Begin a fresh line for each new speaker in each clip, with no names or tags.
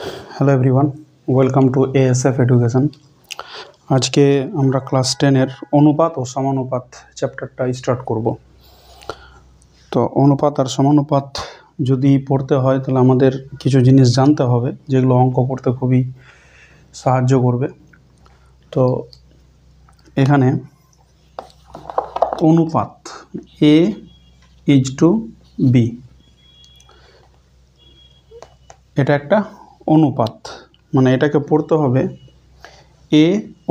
Hello everyone, welcome to ASF education. আজকে আমরা class 10-এর অনুপাত ও সমানুপাত চ্যাপ্টারটা স্টার্ট করব। তো অনুপাত আর সমানুপাত যদি পড়তে হয় তাহলে আমাদের কিছু জিনিস জানতে হবে, যেগুলো অঙ্ক করতে খুবই সাহায্য করবে। তো এখানে অনুপাত এ ইজ টু বি, এটা একটা অনুপাত, মানে এটাকে পড়তে হবে এ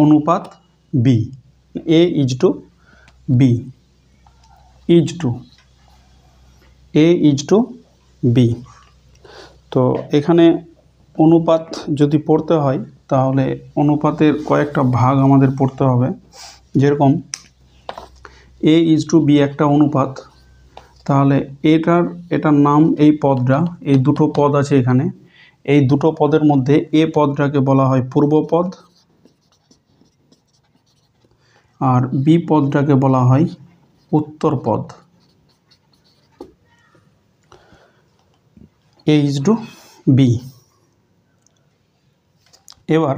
অনুপাত B, A is to B, is to A is to B. তো এখানে অনুপাত যদি পড়তে হয় তাহলে অনুপাতের কয়েকটা ভাগ আমাদের পড়তে হবে। যেরকম এ ইজ টু বি একটা অনুপাত, তাহলে এটার নাম, এই পদটা, এই দুটো পদ আছে এখানে, এই দুটো পদের মধ্যে এ পদটাকে বলা হয় পূর্ব পদ আর বি পদটাকে বলা হয় উত্তর পদ। এ ইজ টু বি। এবার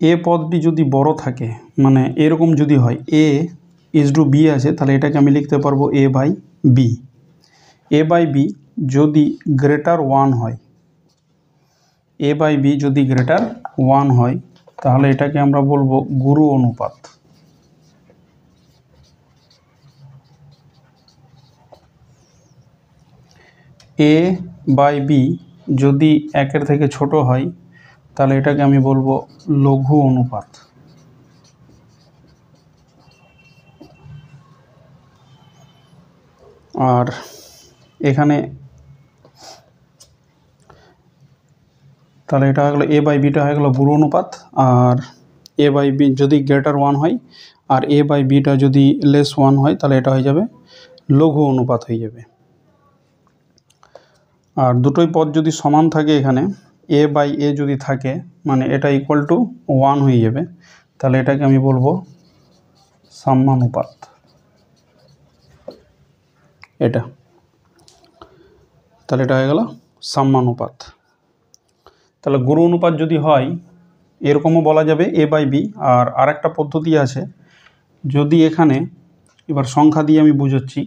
এ পদটি যদি বড় থাকে, মানে এরকম যদি হয় এ ইজ টু বি আছে, তাহলে এটাকে আমি লিখতে পারবো A by B. A by B যদি গ্রেটার 1 হয়, এ বাই বি যদি গ্রেটার 1 হয়, তাহলে এটাকে আমরা বলবো গুরু অনুপাত। এ বাই বি যদি 1-এর থেকে ছোট হয়, তাহলে এটাকে আমি বলবো লঘু অনুপাত। আর এখানে তাহলে এটা হয়ে গেলো এ বাই বিটা হয়ে গেলো গুরু অনুপাত, আর এ বাই বি যদি গ্রেটার 1 হয় আর এ বাই বিটা যদি লেস 1 হয়, তাহলে এটা হয়ে যাবে লঘু অনুপাত হয়ে যাবে। আর দুটোই পদ যদি সমান থাকে, এখানে এ বাই এ যদি থাকে, মানে এটা ইকুয়াল টু 1 হয়ে যাবে, তাহলে এটাকে আমি বলবো সাম্যানুপাত। এটা তাহলে এটা হয়ে গেল সাম্যানুপাত। তাহলে গুরু অনুপাত যদি হয়, এরকমও বলা যাবে এ বাই বি। আর আরেকটা পদ্ধতি আছে, যদি এখানে, এবার সংখ্যা দিয়ে আমি বুঝাচ্ছি,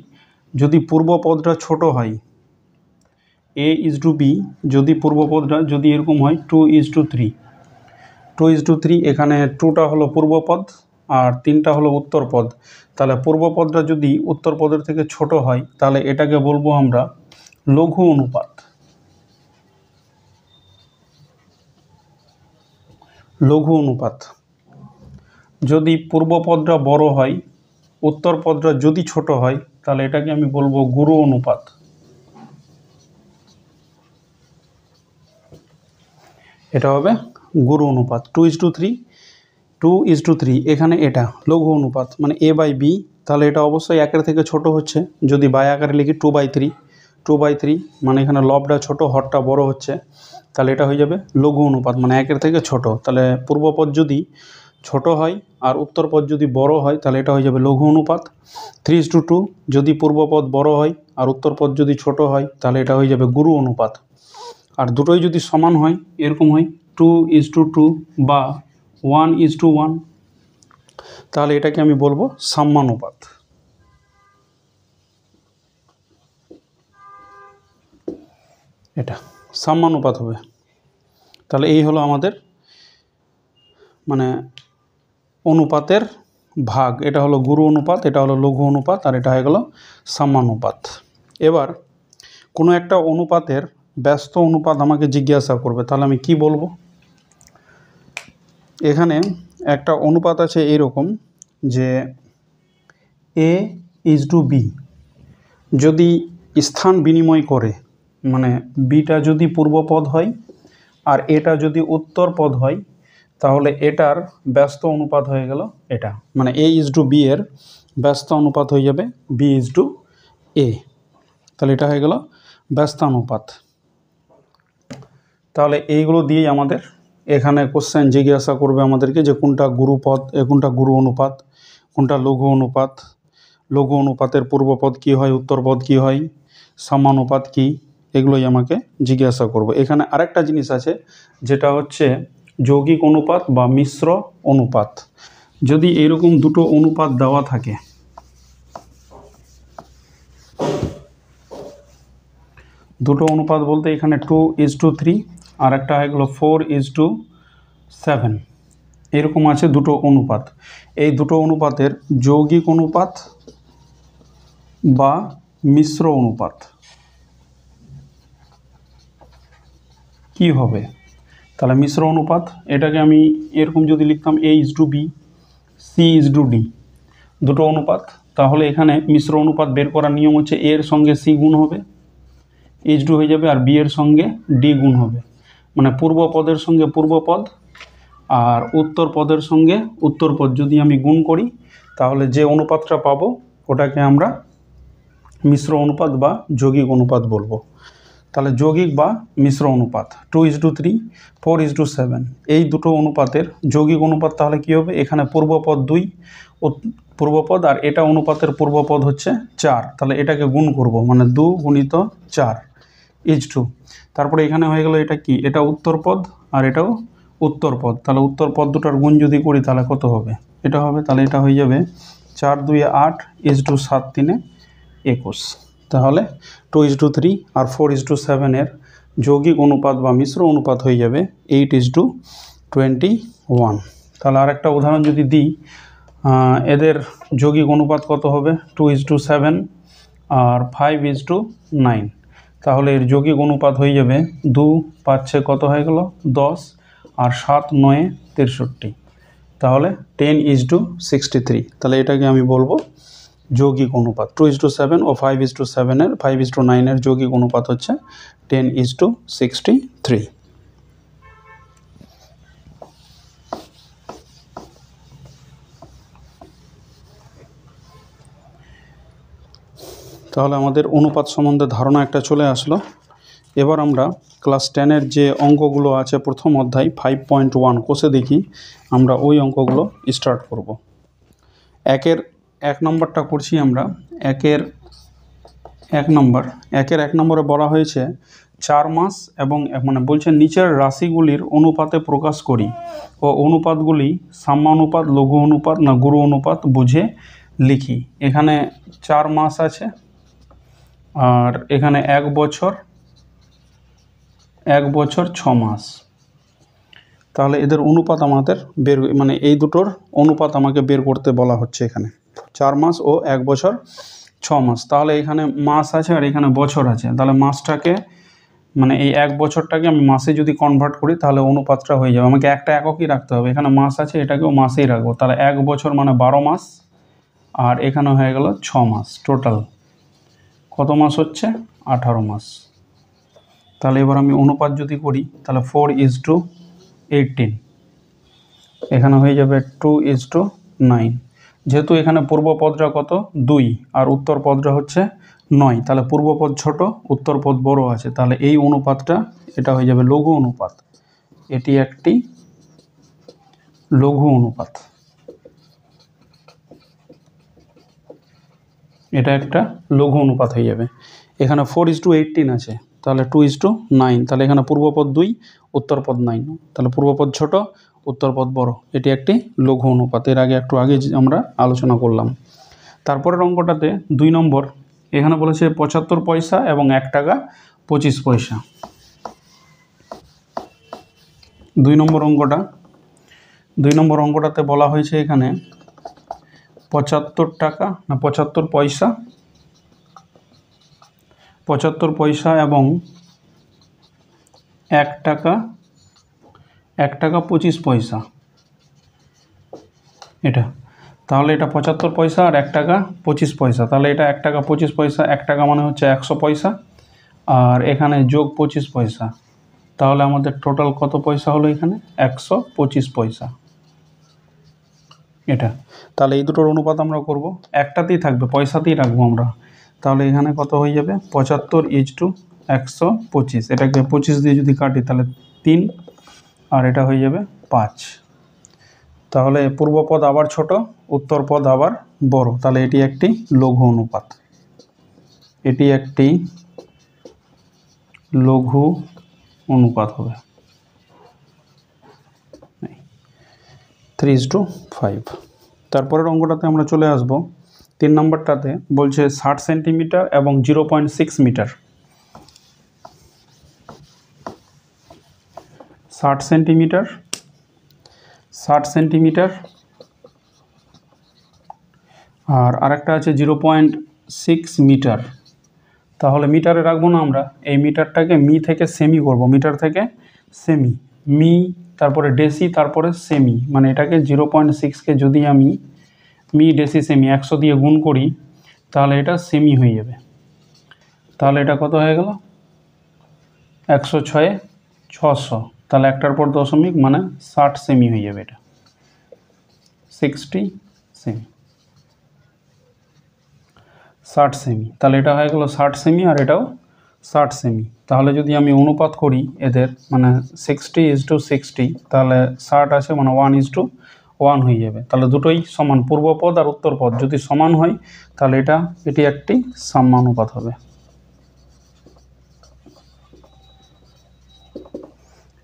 যদি পূর্ব পদটা ছোট হয়, এ ইজ টু বি, যদি পূর্ব পদটা যদি এরকম হয় 2 ইজ টু 3, 2 ইজ টু 3, এখানে 2টা হলো পূর্ব পদ আর 3টা হলো উত্তর পদ, তাহলে পূর্ব পদটা যদি উত্তর পদের থেকে ছোট হয়, তাহলে এটাকে বলবো আমরা লঘু অনুপাত। লঘু অনুপাত। যদি পূর্ব পদটা বড় হয়, উত্তর পদটা যদি ছোট হয়, তাহলে এটাকে আমি বলবো গুরু অনুপাত। এটা হবে গুরু অনুপাত। 2 ইজ টু 3, 2 ইজ টু 3, এখানে এটা লঘু অনুপাত, মানে এ বাই বি, তাহলে এটা অবশ্যই 1-এর থেকে ছোট হচ্ছে। যদি বাই আকারে লিখি 2/3, 2/3, মানে এখানে লবটা ছোট, হরটা বড় হচ্ছে, তাহলে এটা হয়ে যাবে লঘু অনুপাত, মানে 1-এর থেকে ছোট। তাহলে পূর্বপদ যদি ছোট হয় আর উত্তরপদ যদি বড় হয়, তাহলে এটা হয়ে যাবে লঘু অনুপাত। 3 ইজ টু 2, যদি পূর্বপদ বড় হয় আর উত্তরপদ যদি ছোট হয়, তাহলে এটা হয়ে যাবে গুরু অনুপাত। আর দুটোই যদি সমান হয়, এরকম হয় 2 ইজ টু 2 বা 1 ইজ টু 1, তাহলে এটাকে আমি বলবো সাম্যানুপাত। এটা সাম্যানুপাত হবে। তাহলে এই হলো আমাদের মানে অনুপাতের ভাগ। এটা হলো গুরু অনুপাত, এটা হলো লঘু অনুপাত, আর এটা হয়ে গেল সাম্যানুপাত। এবার কোনো একটা অনুপাতের ব্যস্ত অনুপাত আমাকে জিজ্ঞাসা করবে, তাহলে আমি কি বলবো? এখানে একটা অনুপাত আছে এইরকম, যে এ ইজ টু বি যদি স্থান বিনিময় করে, মানে বিটা যদি পূর্ব পদ হয় আর এটা যদি উত্তর পদ হয়, তাহলে এটার ব্যস্ত অনুপাত হয়ে গেল এটা, মানে এ ইজ টু বি এর ব্যস্ত অনুপাত হয়ে যাবে বি ইজ টু এ। তাহলে এটা হয়ে গেল ব্যস্তানুপাত। তাহলে এইগুলো দিয়েই আমাদের এখানে কোশ্চেন জিজ্ঞাসা করবে আমাদেরকে, যে কোনটা গুরুপদ, কোনটা গুরু অনুপাত, কোনটা লঘু অনুপাত, লঘু অনুপাতের পূর্বপদ কী হয়, উত্তরপদ কী হয়, সমানুপাত কী, এগুলোই আমাকে জিজ্ঞাসা করব। এখানে আরেকটা জিনিস আছে যেটা হচ্ছে যৌগিক অনুপাত বা মিশ্র অনুপাত। যদি এরকম দুটো অনুপাত দেওয়া থাকে, দুটো অনুপাত বলতে এখানে 2:3 আর একটা হয়ে গেলো 4:7, এরকম আছে দুটো অনুপাত। এই দুটো অনুপাতের যৌগিক অনুপাত বা মিশ্র অনুপাত কি হবে? তাহলে মিশ্র অনুপাত এটাকে আমি এরকম যদি লিখতাম A:B, C:D, দুটো অনুপাত, তাহলে এখানে মিশ্র অনুপাত বের করার নিয়ম হচ্ছে A এর সঙ্গে C গুণ হবে, H2 হয়ে যাবে, আর B এর সঙ্গে D গুণ হবে। মানে পূর্ব পদের সঙ্গে পূর্ব পদ আর উত্তর পদের সঙ্গে উত্তর পদ যদি আমি গুণ করি তাহলে যে অনুপাতটা পাবো ওটাকে আমরা মিশ্র অনুপাত বা যৌগিক অনুপাত বলবো। তাহলে যৌগিক বা মিশ্র অনুপাত 2:3, 4:7, এই দুটো অনুপাতের যৌগিক অনুপাত তাহলে কী হবে? এখানে পূর্বপদ 2 পূর্বপদ, আর এটা অনুপাতের পূর্বপদ হচ্ছে 4, তাহলে এটাকে গুণ করব, মানে 2 × 4 H2। তারপরে এখানে হয়ে গেল এটা কি? এটা উত্তরপদ আর এটাও উত্তরপদ, তাহলে উত্তরপদ দুটার গুণ যদি করি তাহলে কত হবে? এটা হবে, তাহলে এটা হয়ে যাবে 4 × 2 = 8, H2 7 × 3 = 21। তাহলে 2:3 আর 4:7 এর যৌগিক অনুপাত বা মিশ্র অনুপাত হয়ে যাবে 8:21। তাহলে আরেকটা উদাহরণ যদি দিই, এদের যৌগিক অনুপাত কত হবে? 2:7 আর 5:9। তাহলে এর যৌগিক অনুপাত হয়ে যাবে 2 5 6 কত হয়ে গেল? 10, আর 7 9 63, তাহলে 10:63। তাহলে এটাকে আমি বলবো যৌগিক অনুপাত। 2:7 ও 5:9 এর যৌগিক অনুপাত হচ্ছে 10:63। তাহলে আমাদের অনুপাত সম্বন্ধে ধারণা একটা চলে আসলো। এবার আমরা ক্লাস 10-এর যে অঙ্কগুলো আছে প্রথম অধ্যায় 5.1 কোষে দেখি, আমরা ওই অঙ্কগুলো স্টার্ট করব। একের 1 নম্বরটা করছি আমরা। একের 1 নম্বরে বলা হয়েছে 4 মাস এবং মানে বলছে নিচের রাশিগুলির অনুপাতে প্রকাশ করি ও অনুপাতগুলি সাম্যানুপাত, লঘু অনুপাত না গুরু অনুপাত বুঝে লিখি। এখানে 4 মাস আছে আর এখানে 1 বছর 6 মাস। তাহলে এদের অনুপাত আমাদের মানে এই দুটোর অনুপাত আমাকে বের করতে বলা হচ্ছে এখানে, 4 মাস ও 1 বছর 6 মাস। তাহলে এখানে মাস আছে আর এখানে বছর আছে, তাহলে মাসটাকে মানে এই 1 বছরটাকে আমি মাসে যদি কনভার্ট করি তাহলে অনুপাতটা হয়ে যাবে। আমাকে একটা এককই রাখতে হবে, এখানে মাস আছে এটাকেও মাসেই রাখবো। তাহলে 1 বছর মানে 12 মাস আর এখানে হয়ে গেল 6 মাস। টোটাল কত মাস হচ্ছে? 18 মাস। তাহলে এবার আমি অনুপাত যদি করি তাহলে 4:18, এখানে হয়ে যাবে 2:9। যেহেতু এখানে পূর্বপদটা কত? 2 আর উত্তর পদটা হচ্ছে 9, তাহলে পূর্বপদ ছোট উত্তরপদ বড় আছে, তাহলে এই অনুপাতটা এটা হয়ে যাবে লঘু অনুপাত। এটি একটি লঘু অনুপাত, এটা একটা লঘু অনুপাত হয়ে যাবে। এখানে 4:18 আছে, তাহলে 2:9, তাহলে এখানে পূর্বপদ 2 উত্তরপদ 9, তাহলে পূর্বপদ ছোট উত্তরপদ বড়, এটি একটি লঘু অনুপাত। এর আগে একটু আগে আমরা আলোচনা করলাম। তারপরের অঙ্কটাতে 2 নম্বর, এখানে বলেছে 75 পয়সা এবং 1 টাকা 25 পয়সা। 2 নম্বর অঙ্কটাতে বলা হয়েছে এখানে 75 টাকা না 75 পয়সা, 75 পয়সা এবং 1 টাকা 25 পয়সা এটা। তাহলে এটা 75 পয়সা আর 1 টাকা 25 পয়সা, তাহলে এটা 1 টাকা 25 পয়সা, 1 টাকা মানে হচ্ছে 100 পয়সা আর এখানে যোগ 25 পয়সা, তাহলে আমাদের টোটাল কত পয়সা হলো? এখানে 125 পয়সা এটা। তাহলে এই দুটোর অনুপাত আমরা করব, একটাতেই থাকবে, পয়সাতেই রাখবো আমরা। তাহলে এখানে কত হয়ে যাবে? 75:125, এটাকে 25 দিয়ে যদি কাটি তাহলে 3 আর এটা হয়ে যাবে 5। তাহলে পূর্বপদ আবার ছোট উত্তরপদ আবার বড়, তাহলে এটি একটি লঘু অনুপাত। এটি একটি লঘু অনুপাত হবে 3:5। তারপরের অঙ্কটাতে আমরা চলে আসব 3 নম্বরটাতে বলছে 60 সেন্টিমিটার এবং 0.6 মিটার। 60 সেন্টিমিটার আর আরেকটা আছে 0.6 মিটার। তাহলে মিটারে রাখবো না, আমরা এই মিটারটাকে মি থেকে সেমি করব, মিটার থেকে সেমি, মি তারপরে ডেসি তারপরে সেমি, মানে এটাকে 0.6কে যদি আমি মি ডেসি সেমি 100 দিয়ে গুণ করি তাহলে এটা সেমি হয়ে যাবে। তাহলে এটা কত হয়ে গেল 106 600, তাহলে একটার পর দশমিক মানে 60 সেমি হয়ে যাবে, এটা 60 সেমি, 60 সেমি। তাহলে এটা হয়ে গেল 60 সেমি আর এটাও 60 সেমি। তাহলে যদি আমি অনুপাত করি এদের মানে 60:60, তাহলে 60 আছে মানে 1:1 হয়ে যাবে। তাহলে দুটোই সমান, পূর্বপদ আর উত্তরপদ যদি সমান হয় তাহলে এটি একটি সাম্যানুপাত হবে,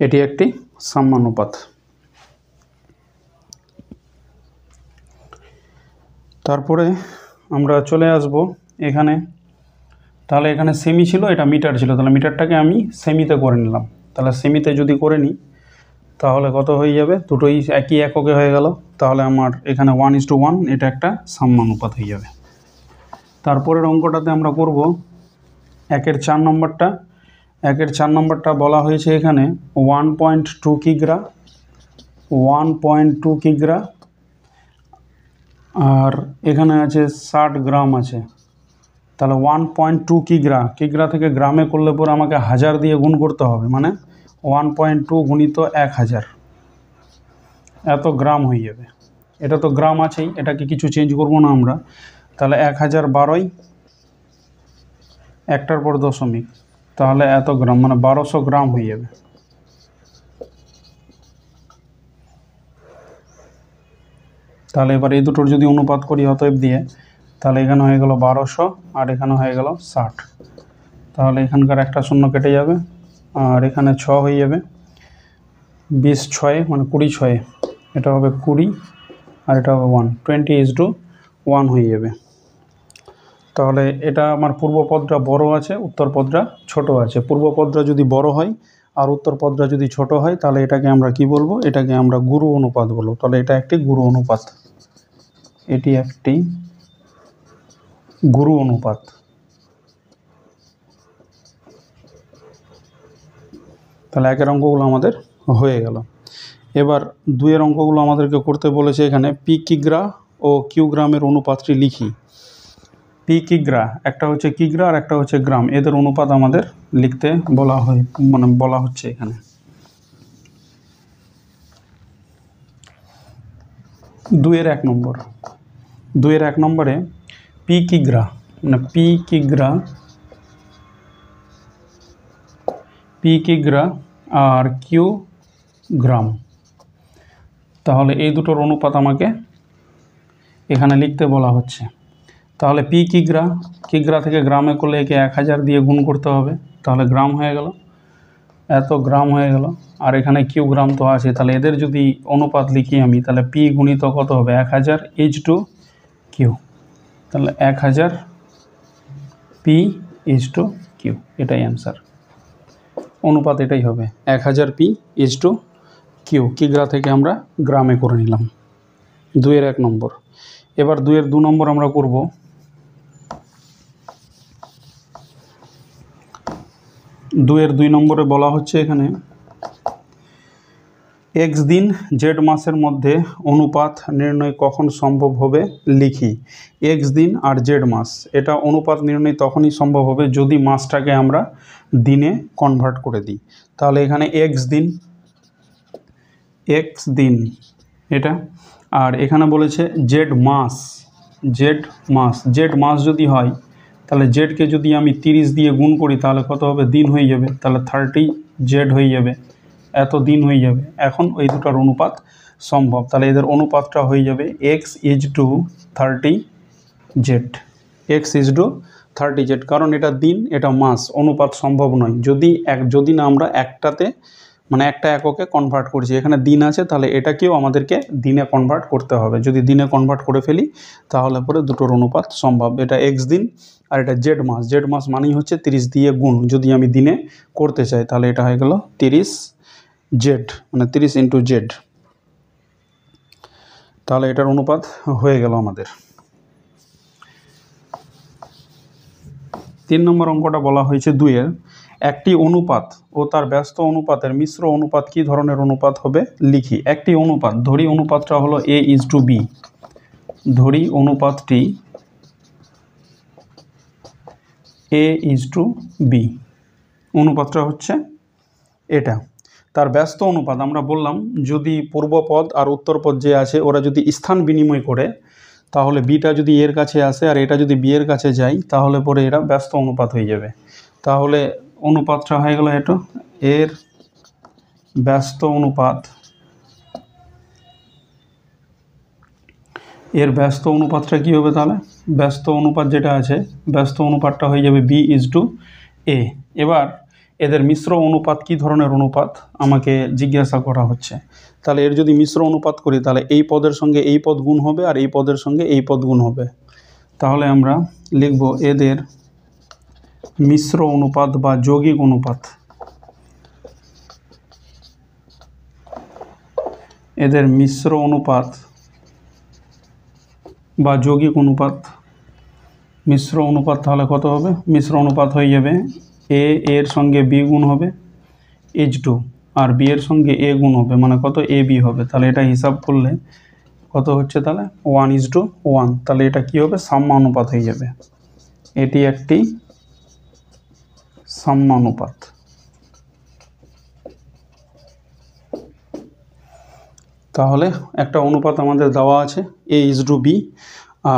এটি একটি সাম্যানুপাত। তারপরে আমরা চলে আসব এখানে, তাহলে এখানে সেমি ছিল, এটা মিটার ছিল, তাহলে মিটারটাকে আমি সেমিতে করে নিলাম। তাহলে সেমিতে যদি করে নিই তাহলে কত হয়ে যাবে, দুটোই একই এককে হয়ে গেল, তাহলে আমার এখানে 1:1, এটা একটা সাম্যানুপাত হয়ে যাবে। তারপরের অঙ্কটাতে আমরা করব 1-এর 4 নম্বরটা। 1-এর 4 নম্বরটা বলা হয়েছে এখানে 1.2 কিগ্রা, 1.2 কিগ্রা আর এখানে আছে 60 গ্রাম আছে। তাহলে 1.2 কিগ্রা, কিগ্রা থেকে গ্রামে করলে পরে আমাকে 1000 দিয়ে গুণ করতে হবে, মানে 1.2 গুণিত 1000, এত গ্রাম হয়ে যাবে। এটা তো গ্রাম আছেই, এটাকে কিছু চেঞ্জ করব না আমরা। তাহলে 1012, একটার পর দশমিক, তাহলে এত গ্রাম মানে 1200 গ্রাম হয়ে যাবে। তাহলে এবার এই দুটোর যদি অনুপাত করি অতএব দিয়ে, তাহলে এখানে হয়ে গেল 1200 আর এখানে হয়ে গেল 60। তাহলে এখানকার একটা শূন্য কেটে যাবে আর এখানে 6 হয়ে যাবে, 20×6 মানে 20×6, এটা হবে 20 আর এটা হবে 1, 20:1 হয়ে যাবে। তাহলে এটা আমার পূর্বপদটা বড় আছে, উত্তরপদটা ছোট আছে। পূর্বপদটা যদি বড় হয় আর উত্তরপদটা যদি ছোট হয় তাহলে এটাকে আমরা কি বলবো, এটাকে আমরা গুরু অনুপাত বলবো। তাহলে এটা একটি গুরু অনুপাত, এটি একটি গুরু অনুপাত। তাহলে 1-এর অঙ্কগুলো আমাদের হয়ে গেল। এবার 2-এর অঙ্কগুলো আমাদেরকে করতে বলেছে। এখানে পি কিগ্রা ও কিউ গ্রামের অনুপাতটি লিখি। পি কিগ্রা, একটা হচ্ছে কিগ্রা আর একটা হচ্ছে গ্রাম, এদের অনুপাত আমাদের লিখতে বলা হয়, মানে বলা হচ্ছে এখানে। 2-এর 1 নম্বর, 2-এর 1 নম্বরে পি কিগ্রা মানে পি কিগ্রা আর কিউ গ্রাম, তাহলে এই দুটোর অনুপাত আমাকে এখানে লিখতে বলা হচ্ছে। তাহলে পি কিগ্রা, কিগ্রা থেকে গ্রামে করলে একে 1000 দিয়ে গুণ করতে হবে, তাহলে গ্রাম হয়ে গেল, এত গ্রাম হয়ে গেল। আর এখানে কিউ গ্রাম তো আছে, তাহলে এদের যদি অনুপাত লিখি আমি তাহলে পি গুণিত কত হবে 1000 H/Q, তাহলে 1000 P/Q, এটাই অ্যান্সার। অনুপাত এটাই হবে 1000 P/Q, কিগ্রা থেকে আমরা গ্রামে করে নিলাম। 2-এর 1 নম্বর। এবার 2-এর 2 নম্বর আমরা করব। 2-এর 2 নম্বরে বলা হচ্ছে এখানে x দিন জেড মাসের মধ্যে অনুপাত নির্ণয় কখন সম্ভব হবে লিখি। x দিন আর জেড মাস, এটা অনুপাত নির্ণয় তখনই সম্ভব হবে যদি মাসটাকে আমরা দিনে কনভার্ট করে দিই। তাহলে এখানে x দিন এটা, আর এখানে বলেছে জেড মাস যদি হয় তাহলে জেডকে যদি আমি 30 দিয়ে গুণ করি তাহলে কত হবে, দিন হয়ে যাবে, তাহলে 30 জেড হয়ে যাবে, এত দিন হয়ে যাবে। এখন ওই দুটার অনুপাত সম্ভব, তাহলে এদের অনুপাতটা হয়ে যাবে x/30 জেড, 30Z, কারণ এটা দিন এটা মাস, অনুপাত সম্ভব নয় যদি না আমরা একটাতে মানে একটা এককে কনভার্ট করছি। এখানে দিন আছে, তাহলে এটাকেও আমাদেরকে দিনে কনভার্ট করতে হবে। যদি দিনে কনভার্ট করে ফেলি তাহলে পরে দুটোর অনুপাত সম্ভব। এটা এক্স দিন আর এটা জেড মাস। জেড মাস মানেই হচ্ছে 30 দিয়ে গুণ। যদি আমি দিনে করতে চাই তাহলে এটা হয়ে গেল 30Z, মানে 30 ইন্টু জেড। তাহলে এটার অনুপাত হয়ে গেল আমাদের। 3 নম্বর অঙ্কটা বলা হয়েছে 2-এর, একটি অনুপাত ও তার ব্যস্ত অনুপাতের মিশ্র অনুপাত কি ধরনের অনুপাত হবে লিখি। একটি অনুপাত, ধরি অনুপাতটা হলো A:B, ধরি অনুপাতটি A:B, অনুপাতটা হচ্ছে এটা। তার ব্যস্ত অনুপাত আমরা বললাম যদি পূর্বপদ আর উত্তরপদ যে আছে ওরা যদি স্থান বিনিময় করে, তাহলে বিটা যদি এর কাছে আসে আর এটা যদি বি এর কাছে যায় তাহলে পরে এরা ব্যস্ত অনুপাত হয়ে যাবে। তাহলে অনুপাতটা হয়ে গেল এটা, এর ব্যস্ত অনুপাত, এর ব্যস্ত অনুপাতটা কী হবে তাহলে? ব্যস্ত অনুপাত যেটা আছে ব্যস্ত অনুপাতটা হয়ে যাবে B:A। এবার এদের মিশ্র অনুপাত কি ধরনের অনুপাত আমাকে জিজ্ঞাসা করা হচ্ছে। তাহলে এর যদি মিশ্র অনুপাত করি তাহলে এই পদের সঙ্গে এই পদ গুণ হবে আর এই পদের সঙ্গে এই পদ গুণ হবে। তাহলে আমরা লিখব এদের মিশ্র অনুপাত বা যৌগিক অনুপাত, এদের মিশ্র অনুপাত বা যৌগিক অনুপাত। মিশ্র অনুপাত তাহলে কত হবে? মিশ্র অনুপাত হয়ে যাবে এ এর সঙ্গে বি গুণ হবে H2 আর বি এর সঙ্গে এ গুণ হবে, মানে কত AB হবে। তাহলে এটা হিসাব করলে কত হচ্ছে তাহলে 1:1। তাহলে এটা কি হবে? সাম্যানুপাত হয়ে যাবে। এটি একটি সাম্যানুপাত। তাহলে একটা অনুপাত আমাদের দেওয়া আছে A:B,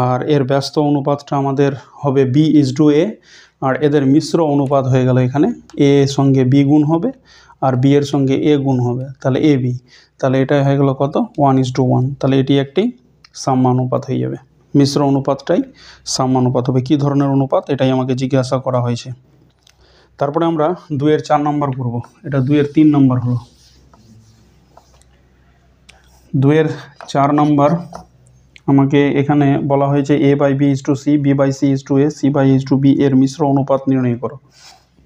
আর এর ব্যস্ত অনুপাতটা আমাদের হবে B:A, আর এদের মিশ্র অনুপাত হয়ে গেল এখানে এ এর সঙ্গে বি গুণ হবে আর বি এর সঙ্গে এ গুণ হবে, তাহলে AB। তাহলে এটা হয়ে গেল কত? 1:1। তাহলে এটি একটি সাম্যানুপাত হয়ে যাবে। মিশ্র অনুপাতটাই সাম্যানুপাত হবে। কী ধরনের অনুপাত এটাই আমাকে জিজ্ঞাসা করা হয়েছে। তারপরে আমরা 2-এর 4 নম্বর করব। এটা 2-এর 3 নম্বর হলো। 2-এর 4 নম্বর আমাকে এখানে বলা হয়েছে A/B:C, B/C:A, C/B এর মিশ্র অনুপাত নির্ণয় করো।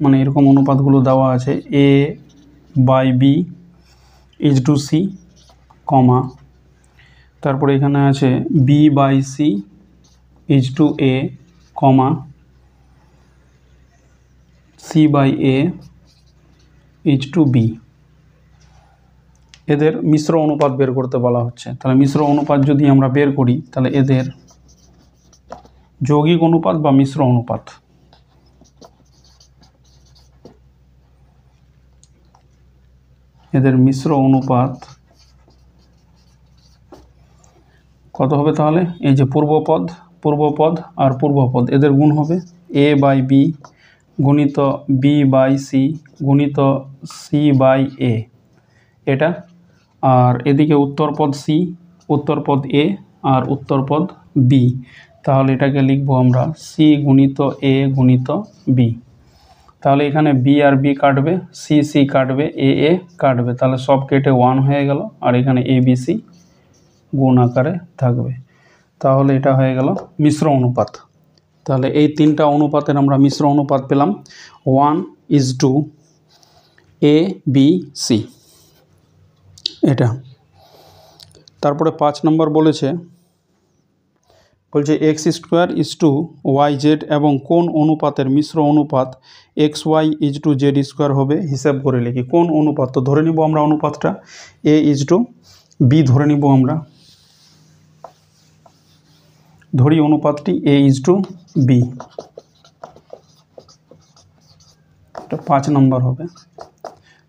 মানে এরকম অনুপাতগুলো দেওয়া আছে A/B:C, তারপরে এখানে আছে B/C:A, C/A:B। এদের মিশ্র অনুপাত বের করতে বলা হচ্ছে। তাহলে মিশ্র অনুপাত যদি আমরা বের করি তাহলে এদের যৌগিক অনুপাত বা মিশ্র অনুপাত, এদের মিশ্র অনুপাত কত হবে তাহলে? এই যে পূর্বপদ আর পূর্বপদ এদের গুণ হবে A/B গুণিত B/C গুণিত C/A, এটা। আর এদিকে উত্তরপদ C, উত্তরপদ A আর উত্তরপদ B। তাহলে এটাকে লিখব আমরা C গুণিত A গুণিত B। তাহলে এখানে B আর B কাটবে, C কাটবে, A কাটবে, তাহলে সব কেটে 1 হয়ে গেল আর এখানে ABC গুণ আকারে থাকবে। তাহলে এটা হয়ে গেল মিশ্র অনুপাত। তাহলে এই 3টা অনুপাতের আমরা মিশ্র অনুপাত পেলাম 1:ABC, এটা। তারপরে 5 নম্বর বলছে x² এবং কোন অনুপাতের মিশ্র অনুপাত xy:z² হবে হিসাব করে লিখি। কোন অনুপাত? তো ধরে নিব আমরা অনুপাতটা A:B ধরে নিব আমরা। ধরি অনুপাতটি A:B, এটা 5 নম্বর হবে।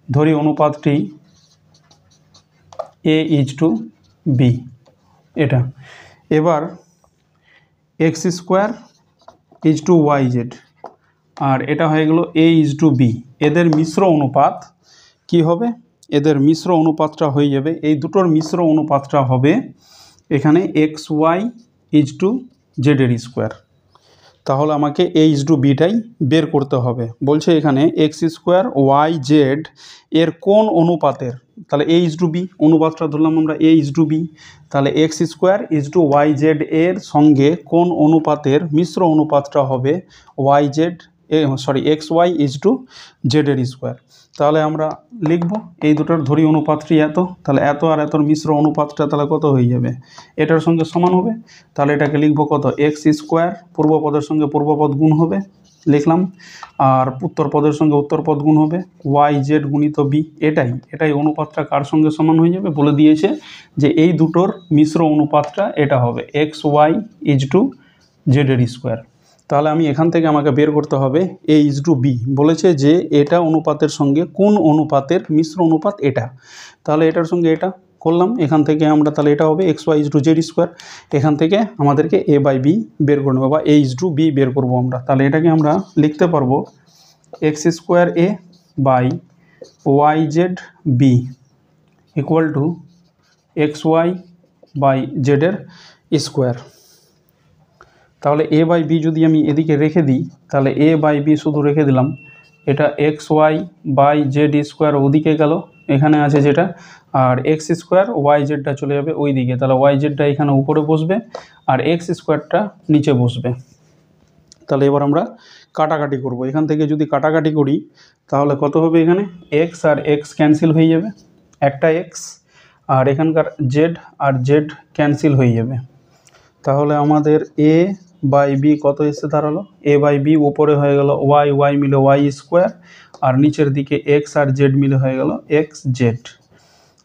ধরি অনুপাতটি A:B, এটা। এবার x²:yz আর এটা হয়ে গেল A:B। এদের মিশ্র অনুপাত কি হবে? এদের মিশ্র অনুপাতটা হয়ে যাবে, এই দুটোর মিশ্র অনুপাতটা হবে এখানে xy:z² তাহলে আমাকে H2Bটাই বের করতে হবে। বলছে এখানে এক্স স্কোয়ার ওয়াই জেড এর কোন অনুপাতের, তাহলে H2B অনুপাতটা ধরলাম আমরা H2B, তাহলে x square is to y z এর সঙ্গে কোন অনুপাতের মিশ্র অনুপাতটা হবে y z x y is to z এর স্কোয়ার। তাহলে আমরা লিখব এই দুটোর ধরি অনুপাতটি এত, তাহলে এত আর এতর মিশ্র অনুপাতটা তাহলে কত হয়ে যাবে, এটার সঙ্গে সমান হবে। তাহলে এটাকে লিখব কত, এক্স স্কোয়ার পূর্বপদের সঙ্গে পূর্বপদ গুণ হবে, লিখলাম, আর উত্তরপদের সঙ্গে উত্তরপদ গুণ হবে, ওয়াই জেড গুণিত বি। এটাই অনুপাতটা কার সঙ্গে সমান হয়ে যাবে, বলে দিয়েছে যে এই দুটোর মিশ্র অনুপাতটা এটা হবে x y is to z এর স্কোয়ার। তাহলে আমি এখান থেকে আমাকে বের করতে হবে H2B, বলেছে যে এটা অনুপাতের সঙ্গে কোন অনুপাতের মিশ্র অনুপাত এটা, তাহলে এটার সঙ্গে এটা করলাম, এখান থেকে আমরা তাহলে এটা হবে x y is to z square. এখান থেকে আমাদেরকে A/B বের করে নেবো বা H2B বের করব আমরা। তাহলে এটাকে আমরা লিখতে পারবো x square A by y z B equal to x y by জেডের স্কোয়ার। তাহলে A/B যদি আমি এদিকে রেখে দিই, তাহলে A/B শুধু রেখে দিলাম, এটা x y by z square ওদিকে গেল, এখানে আছে যেটা, আর এক্স স্কোয়ার ওয়াই জেডটা চলে যাবে ওই দিকে, তাহলে ওয়াই জেডটা এখানে উপরে বসবে আর এক্স স্কোয়ারটা নিচে বসবে। তাহলে এবার আমরা কাটাকাটি করব, এখান থেকে যদি কাটাকাটি করি তাহলে কত হবে, এখানে এক্স আর এক্স ক্যান্সেল হয়ে যাবে, একটা এক্স, আর এখানকার জেড আর জেড ক্যান্সেল হয়ে যাবে। তাহলে আমাদের A/B কত এসে দাঁড়ালো, A/B উপরে হয়ে গেল ওয়াই মিলে ওয়াই স্কোয়ার, আর নিচের দিকে এক্স আর জেড মিলে হয়ে গেল এক্স জেড।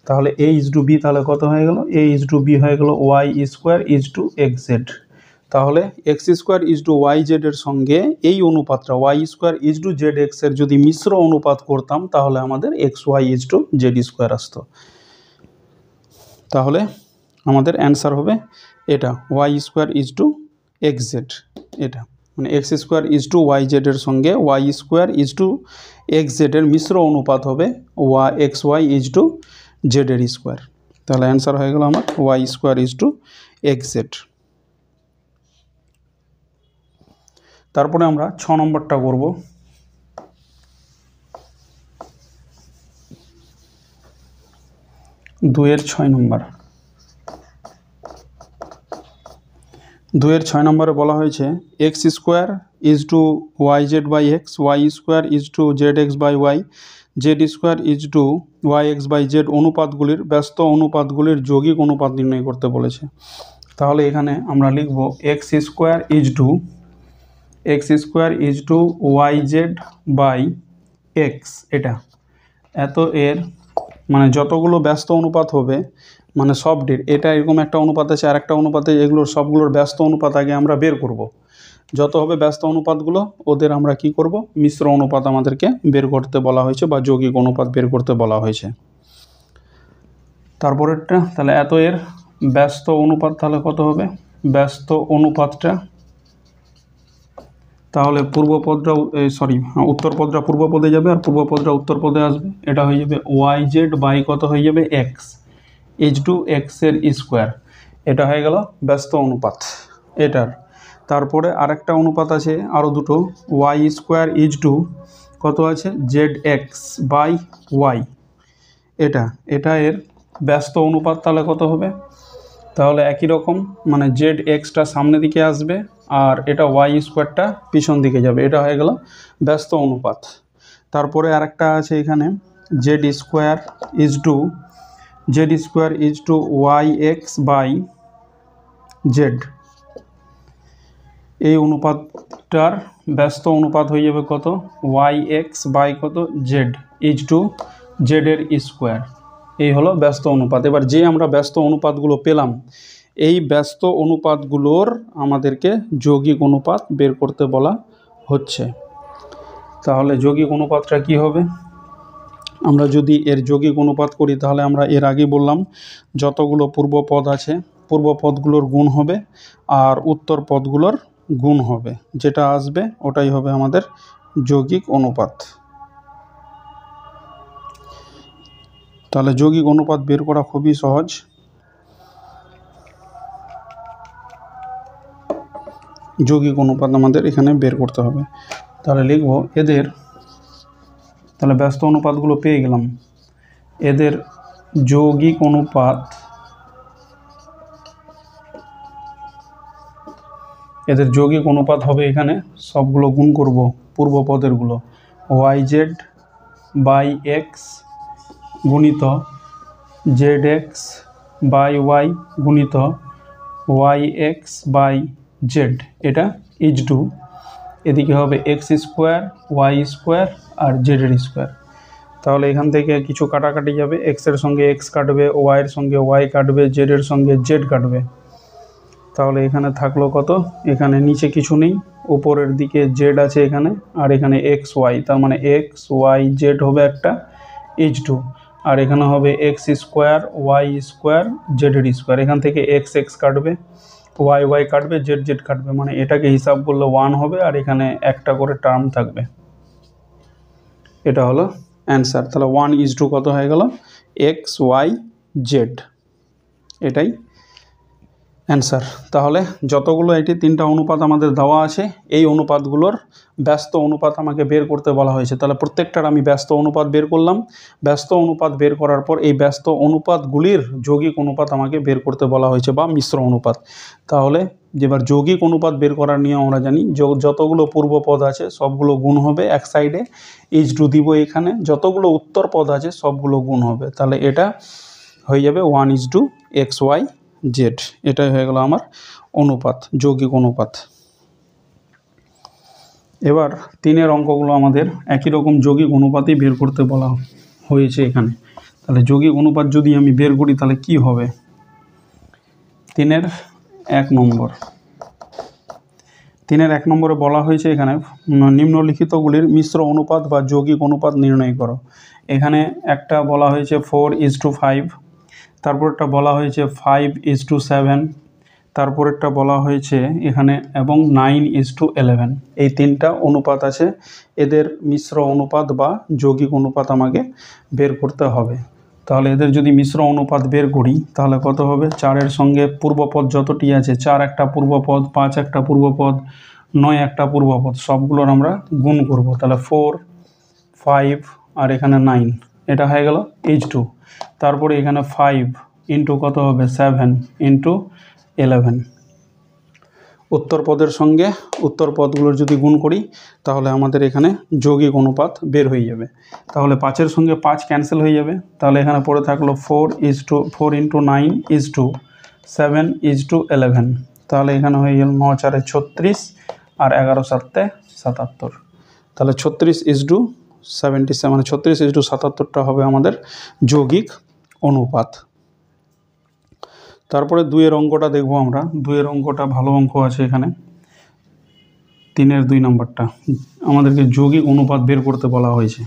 তাহলে H2B তাহলে কত হয়ে গেল, H2B হয়ে গেল y square is to x z. তাহলে x square is to y জেডের সঙ্গে এই অনুপাতটা y square is to z এক্সের যদি মিশ্র অনুপাত করতাম তাহলে আমাদের x y is to z square আসতো। তাহলে আমাদের অ্যান্সার হবে এটা y square is to x z, এটা মানে x square is to y জেডের সঙ্গে y square is to x জেডের মিশ্র অনুপাত হবে এক্স ওয়াই ইজ টু জেডের স্কোয়ার। তাহলে অ্যান্সার হয়ে গেল আমার y square is to x z. তারপরে আমরা 6 নম্বরটা করব। দুয়ের 6 নম্বর, 6 নম্বরে বলা হয়েছে x square is to y z by x, y square is to z x by y, z square is to y x by z অনুপাতগুলির ব্যস্ত অনুপাতগুলির যৌগিক অনুপাত নির্ণয় করতে বলেছে। তাহলে এখানে আমরা লিখব x square is to y z by x, এটা এত এর মানে যতগুলো ব্যস্ত অনুপাত হবে মানে সবটির, এটা এরকম একটা অনুপাত আছে আর একটা অনুপাতে, এগুলোর সবগুলোর ব্যস্ত অনুপাত আগে আমরা বের করব। যত হবে ব্যস্ত অনুপাতগুলো ওদের আমরা কি করব, মিশ্র অনুপাত আমাদেরকে বের করতে বলা হয়েছে বা যৌগিক অনুপাত বের করতে বলা হয়েছে। তারপরেরটা তাহলে এত এর ব্যস্ত অনুপাত তাহলে কত হবে, ব্যস্ত অনুপাতটা তাহলে উত্তরপদটা পূর্বপদে যাবে আর পূর্বপদটা উত্তরপদে আসবে, এটা হয়ে যাবে ওয়াই জেড বাই কত হয়ে যাবে এক্স ইজ টু এক্সের স্কোয়ার, এটা হয়ে গেল ব্যস্ত অনুপাত এটার। তারপরে আরেকটা অনুপাত আছে আরও দুটো, ওয়াই স্কোয়ার ইজ টু কত আছে জেড এক্স বাই ওয়াই, এটা এর ব্যস্ত অনুপাত তাহলে কত হবে, তাহলে একই রকম মানে জেড এক্সটা সামনে দিকে আসবে আর এটা ওয়াই স্কোয়ারটা পিছন দিকে যাবে, এটা হয়ে গেল ব্যস্ত অনুপাত। তারপরে আরেকটা আছে এখানে z square is to y x by z, এই অনুপাতটার ব্যস্ত অনুপাত হয়ে যাবে কত ওয়াই এক্স বাই কত জেড ইজ টু জেডের স্কোয়ার, এই হলো ব্যস্ত অনুপাত। এবার যে আমরা ব্যস্ত অনুপাতগুলো পেলাম এই ব্যস্ত অনুপাতগুলোর আমাদেরকে যৌগিক অনুপাত বের করতে বলা হচ্ছে। তাহলে যৌগিক অনুপাতটা কি হবে, আমরা যদি এর যৌগিক অনুপাত করি তাহলে আমরা এর আগে বললাম যতগুলো পূর্ব পদ আছে পূর্ব পদগুলোর গুণ হবে আর উত্তর পদগুলোর গুণ হবে, যেটা আসবে ওটাই হবে আমাদের যৌগিক অনুপাত। তাহলে যৌগিক অনুপাত বের করা খুবই সহজ। যৌগিক অনুপাত আমাদের এখানে বের করতে হবে। তাহলে লিখব এদের, তাহলে ব্যস্ত অনুপাতগুলো পেয়ে গেলাম, এদের যৌগিক অনুপাত, এদের যৌগিক অনুপাত হবে এখানে সবগুলো গুণ করব পূর্ব পদেরগুলো, yz বাই এক্স গুণিত zx বাই y গুণিত yx বাই z, এটা ইজ টু, এদিকে হবে এক্স স্কোয়ার ওয়াই স্কোয়ার আর জেডের স্কোয়ার। তাহলে এখান থেকে কিছু কাটাকাটি যাবে, এক্সের সঙ্গে এক্স কাটবে, ওয়াইয়ের সঙ্গে ওয়াই কাটবে, জেডের সঙ্গে জেড কাটবে। তাহলে এখানে থাকলো কত, এখানে নিচে কিছু নেই, উপরের দিকে জেড আছে এখানে, আর এখানে এক্স ওয়াই, তার মানে এক্স ওয়াই জেড হবে একটা ইজ টু, আর এখানে হবে এক্স স্কোয়ার ওয়াই স্কোয়ার জেডের স্কোয়ার। এখান থেকে এক্স এক্স কাটবে, ওয়াই ওয়াই কাটবে, জেড জেড কাটবে, মানে এটাকে হিসাব করলে 1 হবে, আর এখানে একটা করে টার্ম থাকবে। এটা হলো অ্যান্সার। তাহলে 1:2 কত হয়ে গেল, এক্স ওয়াই জেড, এটাই অ্যান্সার। তাহলে যতগুলো এটি 3টা অনুপাত আমাদের দেওয়া আছে, এই অনুপাতগুলোর ব্যস্ত অনুপাত আমাকে বের করতে বলা হয়েছে। তাহলে প্রত্যেকটার আমি ব্যস্ত অনুপাত বের করলাম। ব্যস্ত অনুপাত বের করার পর এই ব্যস্ত অনুপাতগুলির যৌগিক অনুপাত আমাকে বের করতে বলা হয়েছে, বা মিশ্র অনুপাত। তাহলে এবার যৌগিক অনুপাত বের করার নিয়ম আমরা জানি, যতগুলো পূর্ব পদ আছে সবগুলো গুণ হবে এক সাইডে, ইজ টু দিব এখানে, যতগুলো উত্তর পদ আছে সবগুলো গুণ হবে। তাহলে এটা হয়ে যাবে 1:xy জেড, এটাই হয়ে গেল আমার অনুপাত, যৌগিক অনুপাত। এবার 3-এর অঙ্কগুলো আমাদের একই রকম যৌগিক অনুপাতই বের করতে বলা হয়েছে এখানে। তাহলে যৌগিক অনুপাত যদি আমি বের করি তাহলে কি হবে, 3-এর 1 নম্বর, 3-এর 1 নম্বরে বলা হয়েছে এখানে নিম্নলিখিতগুলির মিশ্র অনুপাত বা যৌগিক অনুপাত নির্ণয় করো। এখানে একটা বলা হয়েছে 4:5, তারপরটা বলা হয়েছে 5:7, তারপরেরটা বলা হয়েছে এখানে এবং 9:11। এই 3টা অনুপাত আছে, এদের মিশ্র অনুপাত বা যৌগিক অনুপাত আমাকে বের করতে হবে। তাহলে এদের যদি মিশ্র অনুপাত বের করি তাহলে কত হবে, 4-এর সঙ্গে পূর্বপদ যতটি আছে, 4 একটা পূর্বপদ, 5 একটা পূর্বপদ, 9 একটা পূর্বপদ, সবগুলোর আমরা গুণ করব। তাহলে 4, 5 আর এখানে 9, এটা হয়ে গেল ইজ টু। তারপরে এখানে 5 ইন্টু কত হবে, 7 ইন্টু 11। উত্তর পদের সঙ্গে উত্তর পদগুলোর যদি গুণ করি তাহলে আমাদের এখানে যৌগিক অনুপাত বের হয়ে যাবে। তাহলে 5-এর সঙ্গে 5 ক্যান্সেল হয়ে যাবে, তাহলে এখানে পড়ে থাকলো 4 into 9 is to 7 is to 11। তাহলে এখানে হয়ে গেল 9 4 36 আর 11 7 77। তাহলে 36:77, মানে 36:77টা হবে আমাদের যৌগিক অনুপাত। তারপরে 2-এর অঙ্কটা দেখব আমরা। 2-এর অঙ্কটা ভালো অঙ্ক আছে এখানে, 3-এর 2 নম্বরটা আমাদেরকে যৌগিক অনুপাত বের করতে বলা হয়েছে।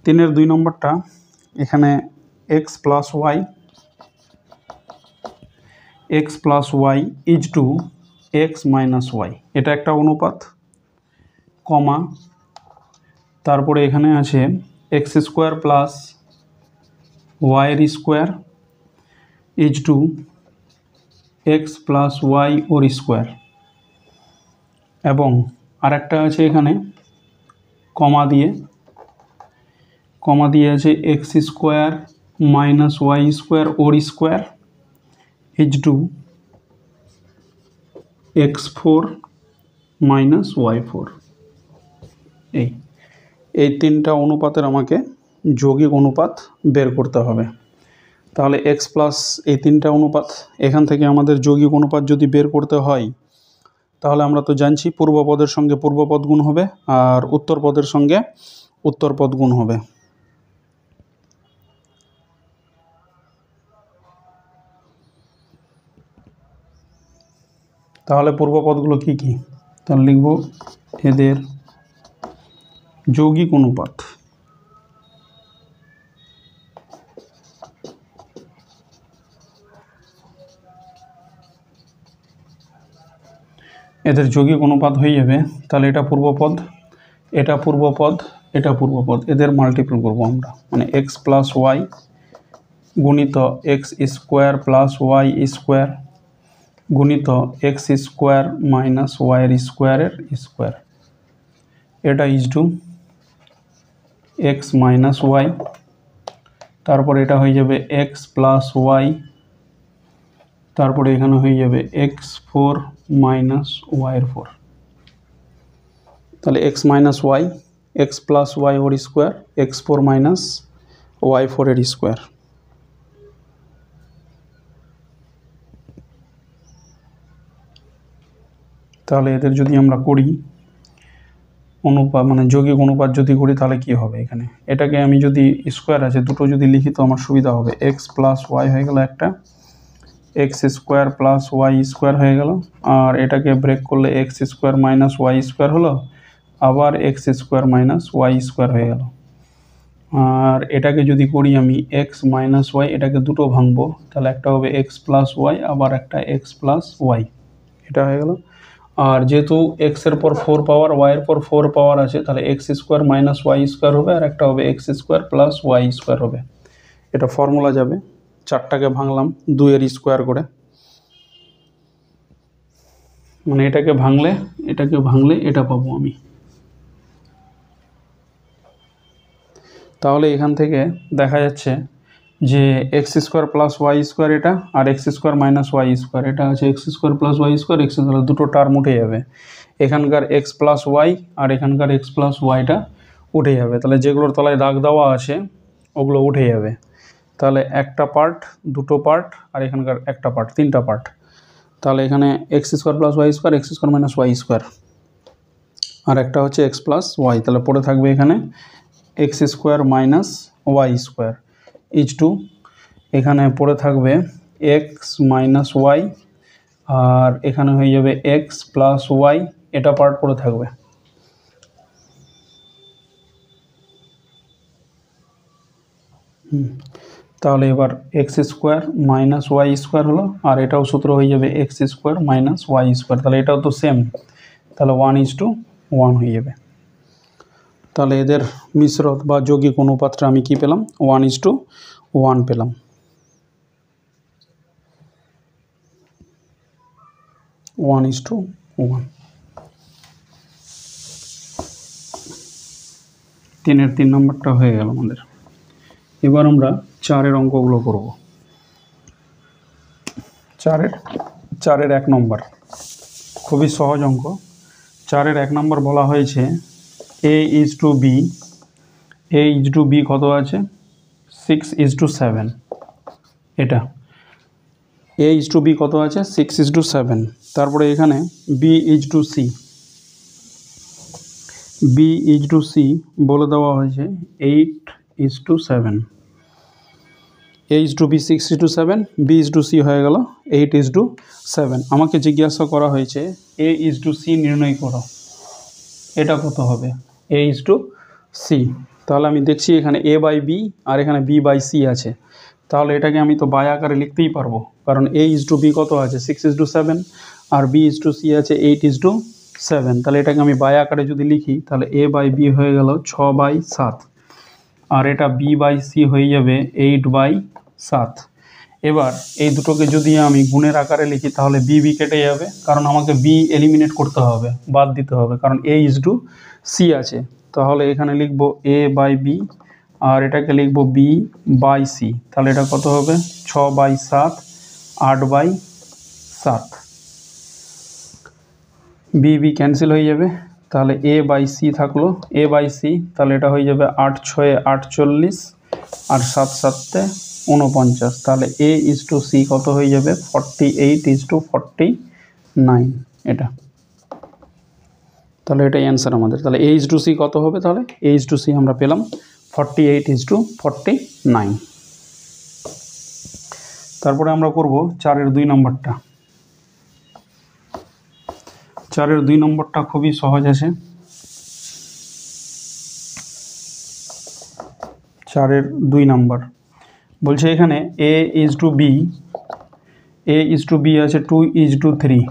3-এর 2 নম্বরটা এখানে x plus y is to x minus y, এটা একটা অনুপাত, কমা, তারপরে এখানে আছে এক্স স্কোয়ার প্লাস ওয়াইয়ের square is to x plus y ওর স্কোয়ার, এবং আরেকটা আছে এখানে কমা দিয়ে আছে x square minus y square ওর square is to x4 minus y4। এই 3টা অনুপাতের আমাকে যৌগিক অনুপাত বের করতে হবে। তাহলে x প্লাস এই 3টা অনুপাত, এখান থেকে আমাদের যৌগিক অনুপাত যদি বের করতে হয় তাহলে আমরা তো জানছি পূর্বপদের সঙ্গে পূর্বপদ গুণ হবে আর উত্তরপদের সঙ্গে উত্তরপদ গুণ হবে। তাহলে পূর্বপদগুলো কি কি, তাহলে লিখব এদের যৌগিক অনুপাত। এদের যৌগিক অনুপাত হয়ে যাবে, তাহলে এটা পূর্বপদ, এটা পূর্বপদ, এটা পূর্বপদ, এদের মাল্টিপল করব আমরা, মানে x প্লাস ওয়াই গুণিত x square plus y square গুণিত এক্স স্কোয়ার মাইনাস ওয়াইয়ের স্কোয়ারের স্কোয়ার, এটা is to x minus y, তারপর এটা হয়ে যাবে এক্স প্লাস ওয়াই, তারপরে এখানে হয়ে যাবে এক্স ফোর মাইনাস ওয়াইয়ের ফোর। তাহলে x minus y, x plus y ওর square, x four minus y ফোরের স্কোয়ার। তাহলে এদের যদি আমরা করি অনুপাত, মানে যৌগিক অনুপাত যদি করি তাহলে কি হবে, এখানে এটাকে আমি যদি স্কোয়ার আছে দুটো যদি লিখি তো আমার সুবিধা হবে। এক্স প্লাস ওয়াই হয়ে গেল একটা, x square plus y square হয়ে গেল, আর এটাকে ব্রেক করলে x square minus y square হলো, আবার x square minus y square হয়ে গেল। আর এটাকে যদি করি আমি এক্স মাইনাস ওয়াই, এটাকে দুটো ভাঙবো, তাহলে একটা হবে এক্স প্লাস ওয়াই, আবার একটা এক্স প্লাস ওয়াই, এটা হয়ে গেল। আর যেহেতু এক্সের পর 4 পাওয়ার, ওয়াইয়ের পর 4 পাওয়ার আছে, তাহলে x square minus y square হবে, আর একটা হবে x square plus y square হবে। এটা ফর্মুলা যাবে, চারটাকে ভাঙলাম 2-এর স্কোয়ার করে, মানে এটাকে ভাঙলে এটা পাবো আমি। তাহলে এখান থেকে দেখা যাচ্ছে যে x square plus y square এটা, আর x square minus y square এটা আছে, x square plus y square, x square দুটো টার্ম উঠে যাবে, এখানকার এক্স প্লাস ওয়াই আর এখানকার এক্স প্লাস ওয়াইটা উঠে যাবে। তাহলে যেগুলোর তলায় দাগ দেওয়া আছে ওগুলো উঠে যাবে। তাহলে একটা পার্ট, দুটো পার্ট, আর এখানকার একটা পার্ট, তিনটা পার্ট। তাহলে এখানে x square plus y square, x square minus y square, আর একটা হচ্ছে এক্স প্লাস ওয়াই। তাহলে পড়ে থাকবে এখানে x square minus y square is to, এখানে পড়ে থাকবে এক্স মাইনাস ওয়াই, আর এখানে হয়ে যাবে এক্স প্লাস ওয়াই, এটা পার্ট পড়ে থাকবে। তাহলে এবার x square minus y square হলো, আর এটাও সূত্র হয়ে যাবে x square minus y square, তাহলে এটাও তো সেম, তাহলে 1:1 হয়ে যাবে। তাহলে এদের মিশ্রত বা যৌগিক অনুপাতটা আমি কি পেলাম, 1:1 পেলাম। 1:1, 3-এর 3 নম্বরটা হয়ে গেল আমাদের। এবার আমরা 4-এর অঙ্কগুলো করব। 4-এর 1 নম্বর খুবই সহজ অঙ্ক। 4-এর 1 নম্বর বলা হয়েছে a:b, a:b কত আছে 6:7, এটা a:b কত আছে 6:7। তারপরে এখানে b:c, b:c বলে দেওয়া হয়েছে 8:7, a:b 6:7, b:c হয়ে গেল 8:7। আমাকে জিজ্ঞাসা করা হয়েছে a:c নির্ণয় করো, এটা কত হবে a:c। তাহলে আমি দেখছি এখানে a/b আর এখানে b/c আছে, তাহলে এটাকে আমি তো বাই আকারে লিখতেই পারবো, কারণ a:b কত আছে 6:7 আর b:c আছে 8:7। তাহলে এটাকে আমি বাই আকারে যদি লিখি তাহলে a/b হয়ে গেল 6/7, আর এটা b/c হয়ে যাবে 8/7। এবার এই দুটোকে যদি আমি গুণের আকারে লিখি তাহলে b কেটে যাবে, কারণ আমাকে b এলিমিনেট করতে হবে, বাদ দিতে হবে, কারণ a:c আছে। তাহলে এখানে লিখব a/b আর এটাকে লিখব b/c, তাহলে এটা কত হবে 6/7, 8/7। b ক্যান্সেল হয়ে যাবে, তাহলে a/c থাকলো a/c, তাহলে এটা হয়ে যাবে 8×6 48 আর 7×7 49, তাহলে a:c কত হয়ে যাবে 48:49 এটা। তাহলে এটাই অ্যান্সার আমাদের। তাহলে a:c কত হবে, তাহলে a:c আমরা পেলাম 48:49। তারপরে আমরা করব 4-এর 2 নম্বরটা। 4-এর 2 নম্বরটা খুবই সহজ আছে। 4-এর 2 নম্বর বলছে এখানে a:b আছে 2:3,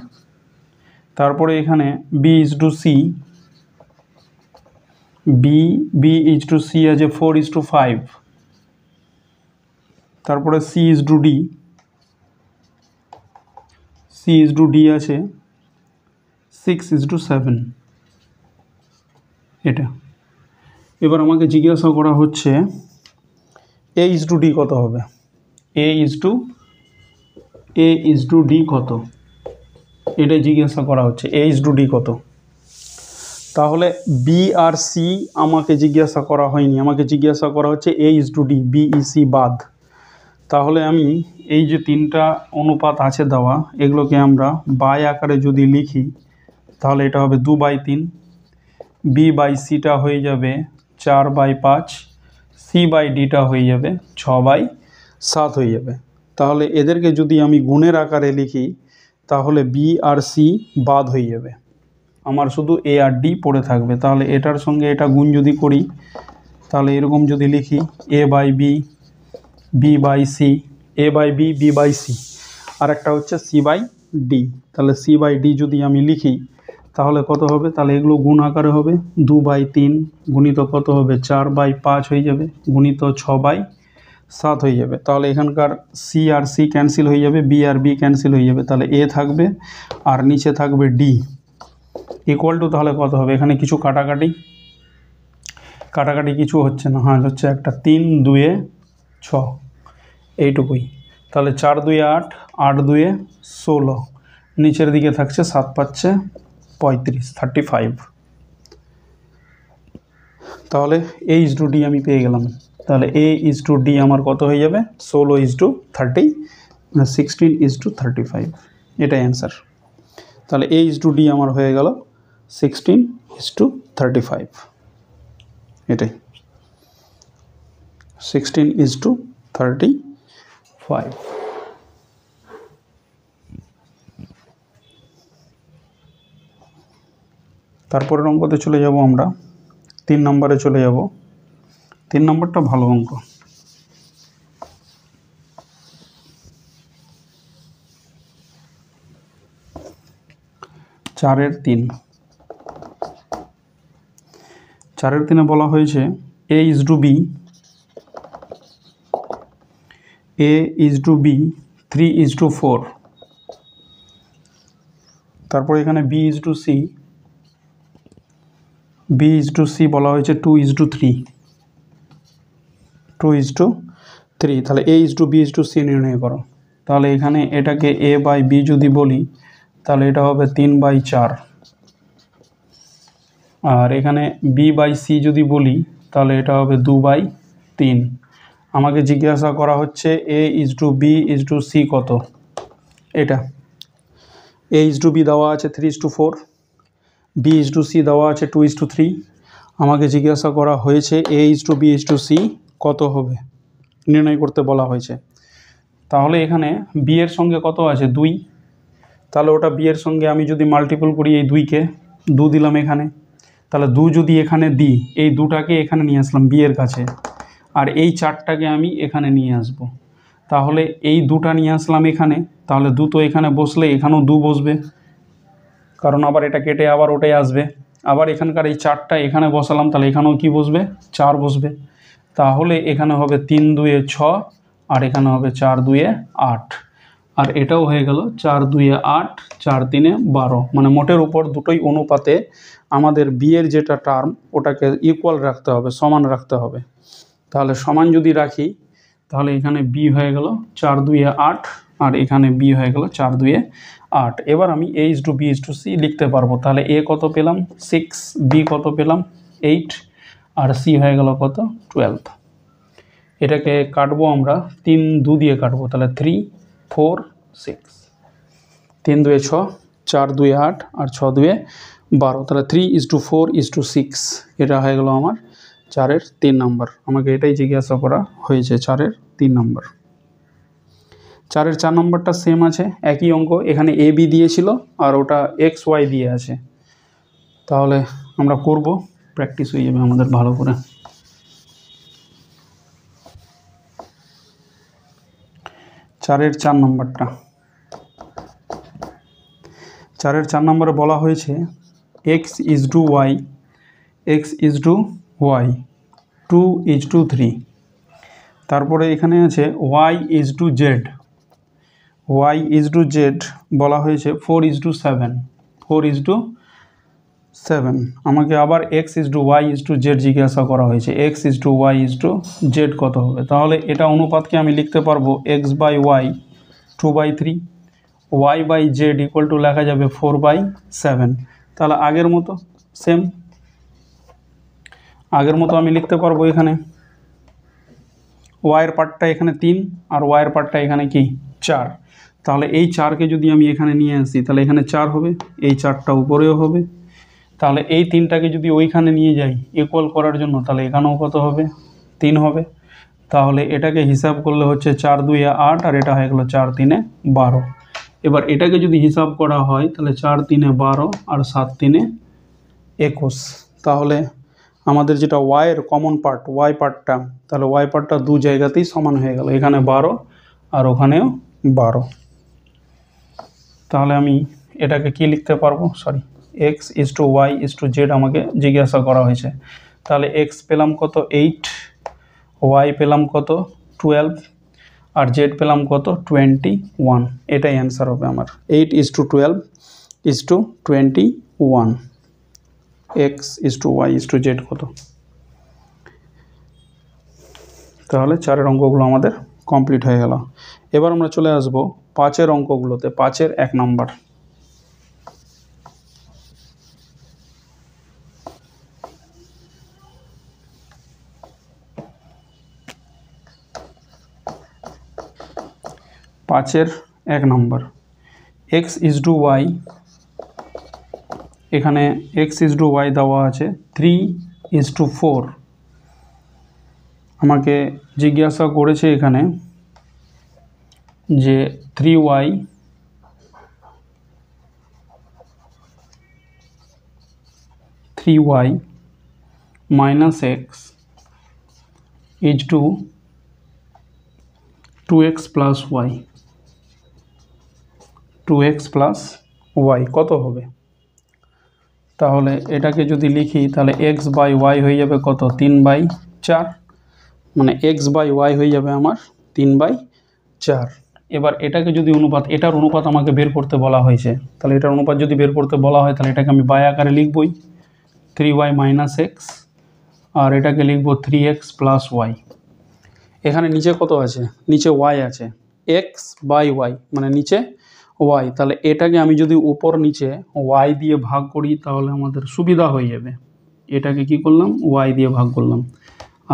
তারপরে এখানে b:c আছে 4:5, তারপরে c:d C/D আছে 6:7 এটা। এবার আমাকে জিজ্ঞাসা করা হচ্ছে A/D কত হবে, A/D কত, এটা জিজ্ঞাসা করা হচ্ছে A/D কত। তাহলে বি আর সি আমাকে জিজ্ঞাসা করা হয়নি, আমাকে জিজ্ঞাসা করা হচ্ছে A/D, BEC বাদ। তাহলে আমি এই যে তিনটা অনুপাত আছে দেওয়া, এগুলোকে আমরা বাই আকারে যদি লিখি তাহলে এটা হবে 2/3, B/Cটা হয়ে যাবে 4/5, C/Dটা হয়ে যাবে 6/7 হয়ে যাবে। তাহলে এদেরকে যদি আমি গুণের আকারে লিখি তাহলে বি আর সি বাদ হয়ে যাবে, আমার শুধু এ আর ডি পড়ে থাকবে। তাহলে এটার সঙ্গে এটা গুণ যদি করি তাহলে এরকম যদি লিখি A/B, B/C, A/B, B/C, আর একটা হচ্ছে C/D। তাহলে C/D যদি আমি লিখি তাহলে কত হবে, তাহলে এগুলো গুণ আকারে হবে 2/3 গুণিত কত হবে 4/5 হয়ে যাবে, গুণিত 6/7 হয়ে যাবে। তাহলে এখানকার সি আর সি ক্যান্সেল হয়ে যাবে, বি আর বি ক্যান্সেল হয়ে যাবে, তাহলে এ থাকবে আর নিচে থাকবে ডি ইকুয়াল টু, তাহলে কত হবে, এখানে কিছু কাটাকাটি কিছু হচ্ছে না, হ্যাঁ হচ্ছে একটা 3 2 6 এইটুকুই। তাহলে 4 2 8, 8 2 16, নিচের দিকে থাকছে 7 5 35, 35। তাহলে A/D আমি পেয়ে গেলাম। তাহলে A/D আমার কত হয়ে যাবে 16:30, 16:35, এটাই অ্যান্সার। তাহলে A/D আমার হয়ে গেল 16:35, এটাই 16:35। তারপরের অঙ্কতে চলে যাব আমরা, 3 নম্বরে চলে যাব। 3 নম্বরটা ভালো অঙ্ক। চারের 3 বলা হয়েছে A/B, A/B 3:4, তারপর এখানে B/C, B/C বলা হয়েছে 2:3, তাহলে A/B/C নির্ণয় করো। তাহলে এখানে এটাকে A/B যদি বলি তাহলে এটা হবে 3/4, আর এখানে B/C যদি বলি তাহলে এটা হবে 2/3। আমাকে জিজ্ঞাসা করা হচ্ছে A/B/C কত, এটা A/B দেওয়া আছে 3:4, B/C দেওয়া আছে 2:3। আমাকে জিজ্ঞাসা করা হয়েছে A/B/C কত হবে, নির্ণয় করতে বলা হয়েছে। তাহলে এখানে বি এর সঙ্গে কত আছে 2, তাহলে ওটা বি এর সঙ্গে আমি যদি মাল্টিপল করি এই 2কে, 2 দিলাম এখানে, তাহলে 2 যদি এখানে দিই, এই 2টাকে এখানে নিয়ে আসলাম বি এর কাছে, আর এই 4টাকে আমি এখানে নিয়ে আসব। তাহলে এই 2টা নিয়ে আসলাম এখানে, তাহলে 2 তো এখানে বসলে এখানেও 2 বসবে, কারণ আবার এটা কেটে আবার ওটাই আসবে। আবার এখানকার এই 4টা এখানে বসালাম, তাহলে এখানেও কি বসবে 4 বসবে। তাহলে এখানে হবে 3 2 6, আর এখানে হবে 4 2 8, আর এটাও হয়ে গেল 4 2 8, 4 3 12। মানে মোটের উপর দুটোই অনুপাতে আমাদের বি এর যেটা টার্ম ওটাকে ইকুয়াল রাখতে হবে, সমান রাখতে হবে। তাহলে সমান যদি রাখি তাহলে এখানে বি হয়ে গেল 4 2 8, আর এখানে বি হয়ে গেল 4 2 8। এবার আমি A/B/C লিখতে পারবো। তাহলে এ কত পেলাম 6, বি কত পেলাম 8, আর সি হয়ে গেল কত 12। এটাকে কাটবো আমরা 3 2 দিয়ে কাটবো, তাহলে 3 4 6, 3 2 6, 4 2 8, আর 6 2 12, তাহলে 3:4:6, এটা হয়ে গেল আমার 4-এর 3 নম্বর। আমাকে এটাই জিজ্ঞাসা করা হয়েছে 4-এর 3 নম্বর। 4-এর 4 নম্বরটা সেম আছে, একই অঙ্ক, এখানে AB দিয়েছিল আর ওটা XY দিয়ে আছে। তাহলে আমরা করব, প্র্যাকটিস হয়ে যাবে আমাদের ভালো করে। 4-এর 4 নম্বরটা, 4-এর 4 নম্বরে বলা হয়েছে X/Y, X/Y 2:3, তারপরে এখানে আছে Y/Z, Y is to Z বলা হয়েছে 4:7, 4:7। আমাকে আবার x is to y is to z জিজ্ঞাসা করা হয়েছে, x is to y is to z কত হবে। তাহলে এটা অনুপাতকে আমি লিখতে পারবো x by y 2/3, y by z equal to লেখা যাবে 4/7। তাহলে আগের মতো সেম, আগের মতো আমি লিখতে পারবো এখানে ওয়াইয়ের পার্টটা এখানে 3 আর ওয়াইয়ের পার্টটা এখানে কি 4। তাহলে এই 4কে যদি আমি এখানে নিয়ে আসি তাহলে এখানে 4 হবে, এই 4টা উপরেও হবে। তাহলে এই 3টাকে যদি ওইখানে নিয়ে যাই ইকুয়াল করার জন্য তাহলে এখানেও কত হবে 3 হবে। তাহলে এটাকে হিসাব করলে হচ্ছে 4 2 8 আর এটা হয়ে গেল 4 3 12। এবার এটাকে যদি হিসাব করা হয় তাহলে 4 3 12 আর 7 3 21। তাহলে আমাদের যেটা ওয়াইয়ের কমন পার্ট ওয়াই পার্টটা, তাহলে ওয়াই পার্টটা দু জায়গাতেই সমান হয়ে গেল, এখানে 12 আর ওখানেও 12। তাহলে আমি এটাকে কি লিখতে পারবো, sorry x is to y is to z আমাকে জিজ্ঞাসা করা হয়েছে। তাহলে এক্স পেলাম কত 8, ওয়াই পেলাম কত 12 আর জেড পেলাম কত 21। এটাই অ্যান্সার হবে আমার, 8 is to 12 is to 21, x is to y is to z কত। তাহলে 4 অঙ্কগুলো আমাদের কমপ্লিট হয়ে গেল। এবার আমরা চলে আসব 5 অঙ্কগুলোতে। 5 1 নম্বর, পাঁচের 1 নম্বর এক্স ইজ টু ওয়াই, এখানে এক্স ইজ টু ওয়াই দেওয়া আছে 3:4। আমাকে জিজ্ঞাসা করেছে এখানে যে 3y minus x is to 2x plus y, 2x plus y কত হবে। তাহলে এটাকে যদি লিখি তাহলে x বাই ওয়াই হয়ে যাবে কত 3/4, মানে x বাই ওয়াই হয়ে যাবে আমার 3/4। এবার এটাকে যদি অনুপাত, এটার অনুপাত আমাকে বের করতে বলা হয়েছে, তাহলে এটার অনুপাত যদি বের করতে বলা হয় তাহলে এটাকে আমি বাই আকারে লিখবই 3y মাইনাস এক্স, আর এটাকে লিখবো 3x প্লাস ওয়াই। এখানে নিচে কত আছে, নিচে ওয়াই আছে, এক্স বাই ওয়াই মানে নিচে ওয়াই। তাহলে এটাকে আমি যদি উপর নিচে ওয়াই দিয়ে ভাগ করি তাহলে আমাদের সুবিধা হয়ে যাবে। এটাকে কি করলাম ওয়াই দিয়ে ভাগ করলাম,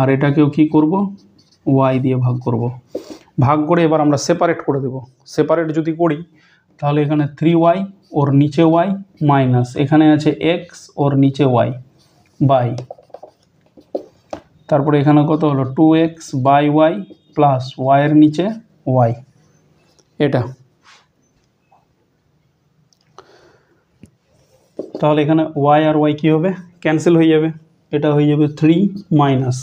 আর এটাকেও কি করব ওয়াই দিয়ে ভাগ করব। ভাগ করে এবার আমরা সেপারেট করে দেব। সেপারেট যদি করি তাহলে এখানে 3y ওর নিচে ওয়াই মাইনাস এখানে আছে এক্স ওর নিচে ওয়াই বাই, তারপরে এখানে কত হলো 2x বাই ওয়াই প্লাস ওয়াইয়ের নিচে ওয়াই। এটা তাহলে এখানে ওয়াই আর ওয়াই কী হবে ক্যান্সেল হয়ে যাবে, এটা হয়ে যাবে 3 minus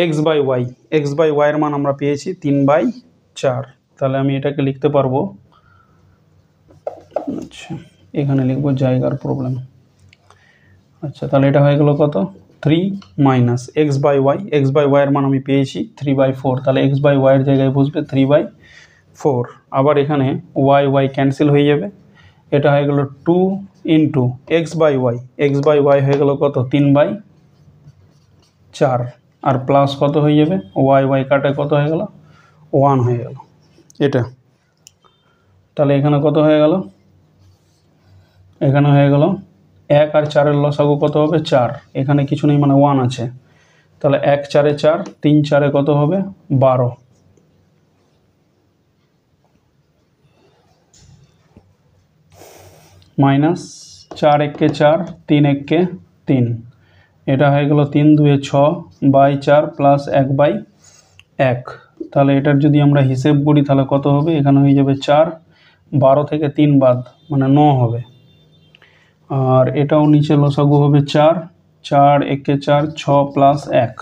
x by y, x by ওয়াইয়ের মান আমরা পেয়েছি 3/4। তাহলে আমি এটাকে লিখতে পারবো, আচ্ছা এখানে লিখবো জায়গার প্রবলেম। আচ্ছা তাহলে এটা হয়ে গেল কত 3 minus x by y, x by ওয়াইয়ের মান আমি পেয়েছি 3/4, তাহলে এক্স বাই ওয়াইয়ের জায়গায় বসবে 3/4। আবার এখানে ওয়াই ওয়াই ক্যান্সেল হয়ে যাবে, এটা হয়ে গেল 2 into x by y, x by y হয়ে গেল কত 3/4 আর প্লাস কত হয়ে যাবে ওয়াই ওয়াই কাটে কত হয়ে গেল 1 হয়ে গেল এটা। তাহলে এখানে কত হয়ে গেল, এখানে হয়ে গেল 1 আর 4-এর লসাগু কত হবে 4, এখানে কিছু নেই মানে 1 আছে। তাহলে 1 4 4, 3 4 কত হবে 12, মাইনাস 4 1 4, 3 1 3, এটা হয়ে গেল 3 2 6/4 প্লাস 1/1। তাহলে এটার যদি আমরা হিসেব করি তাহলে কত হবে, এখানে হয়ে যাবে 4, 12 থেকে 3 বাদ মানে 9 হবে। আর এটাও নিচে লসাগু হবে 4, 4 1 4, 6 প্লাস 1।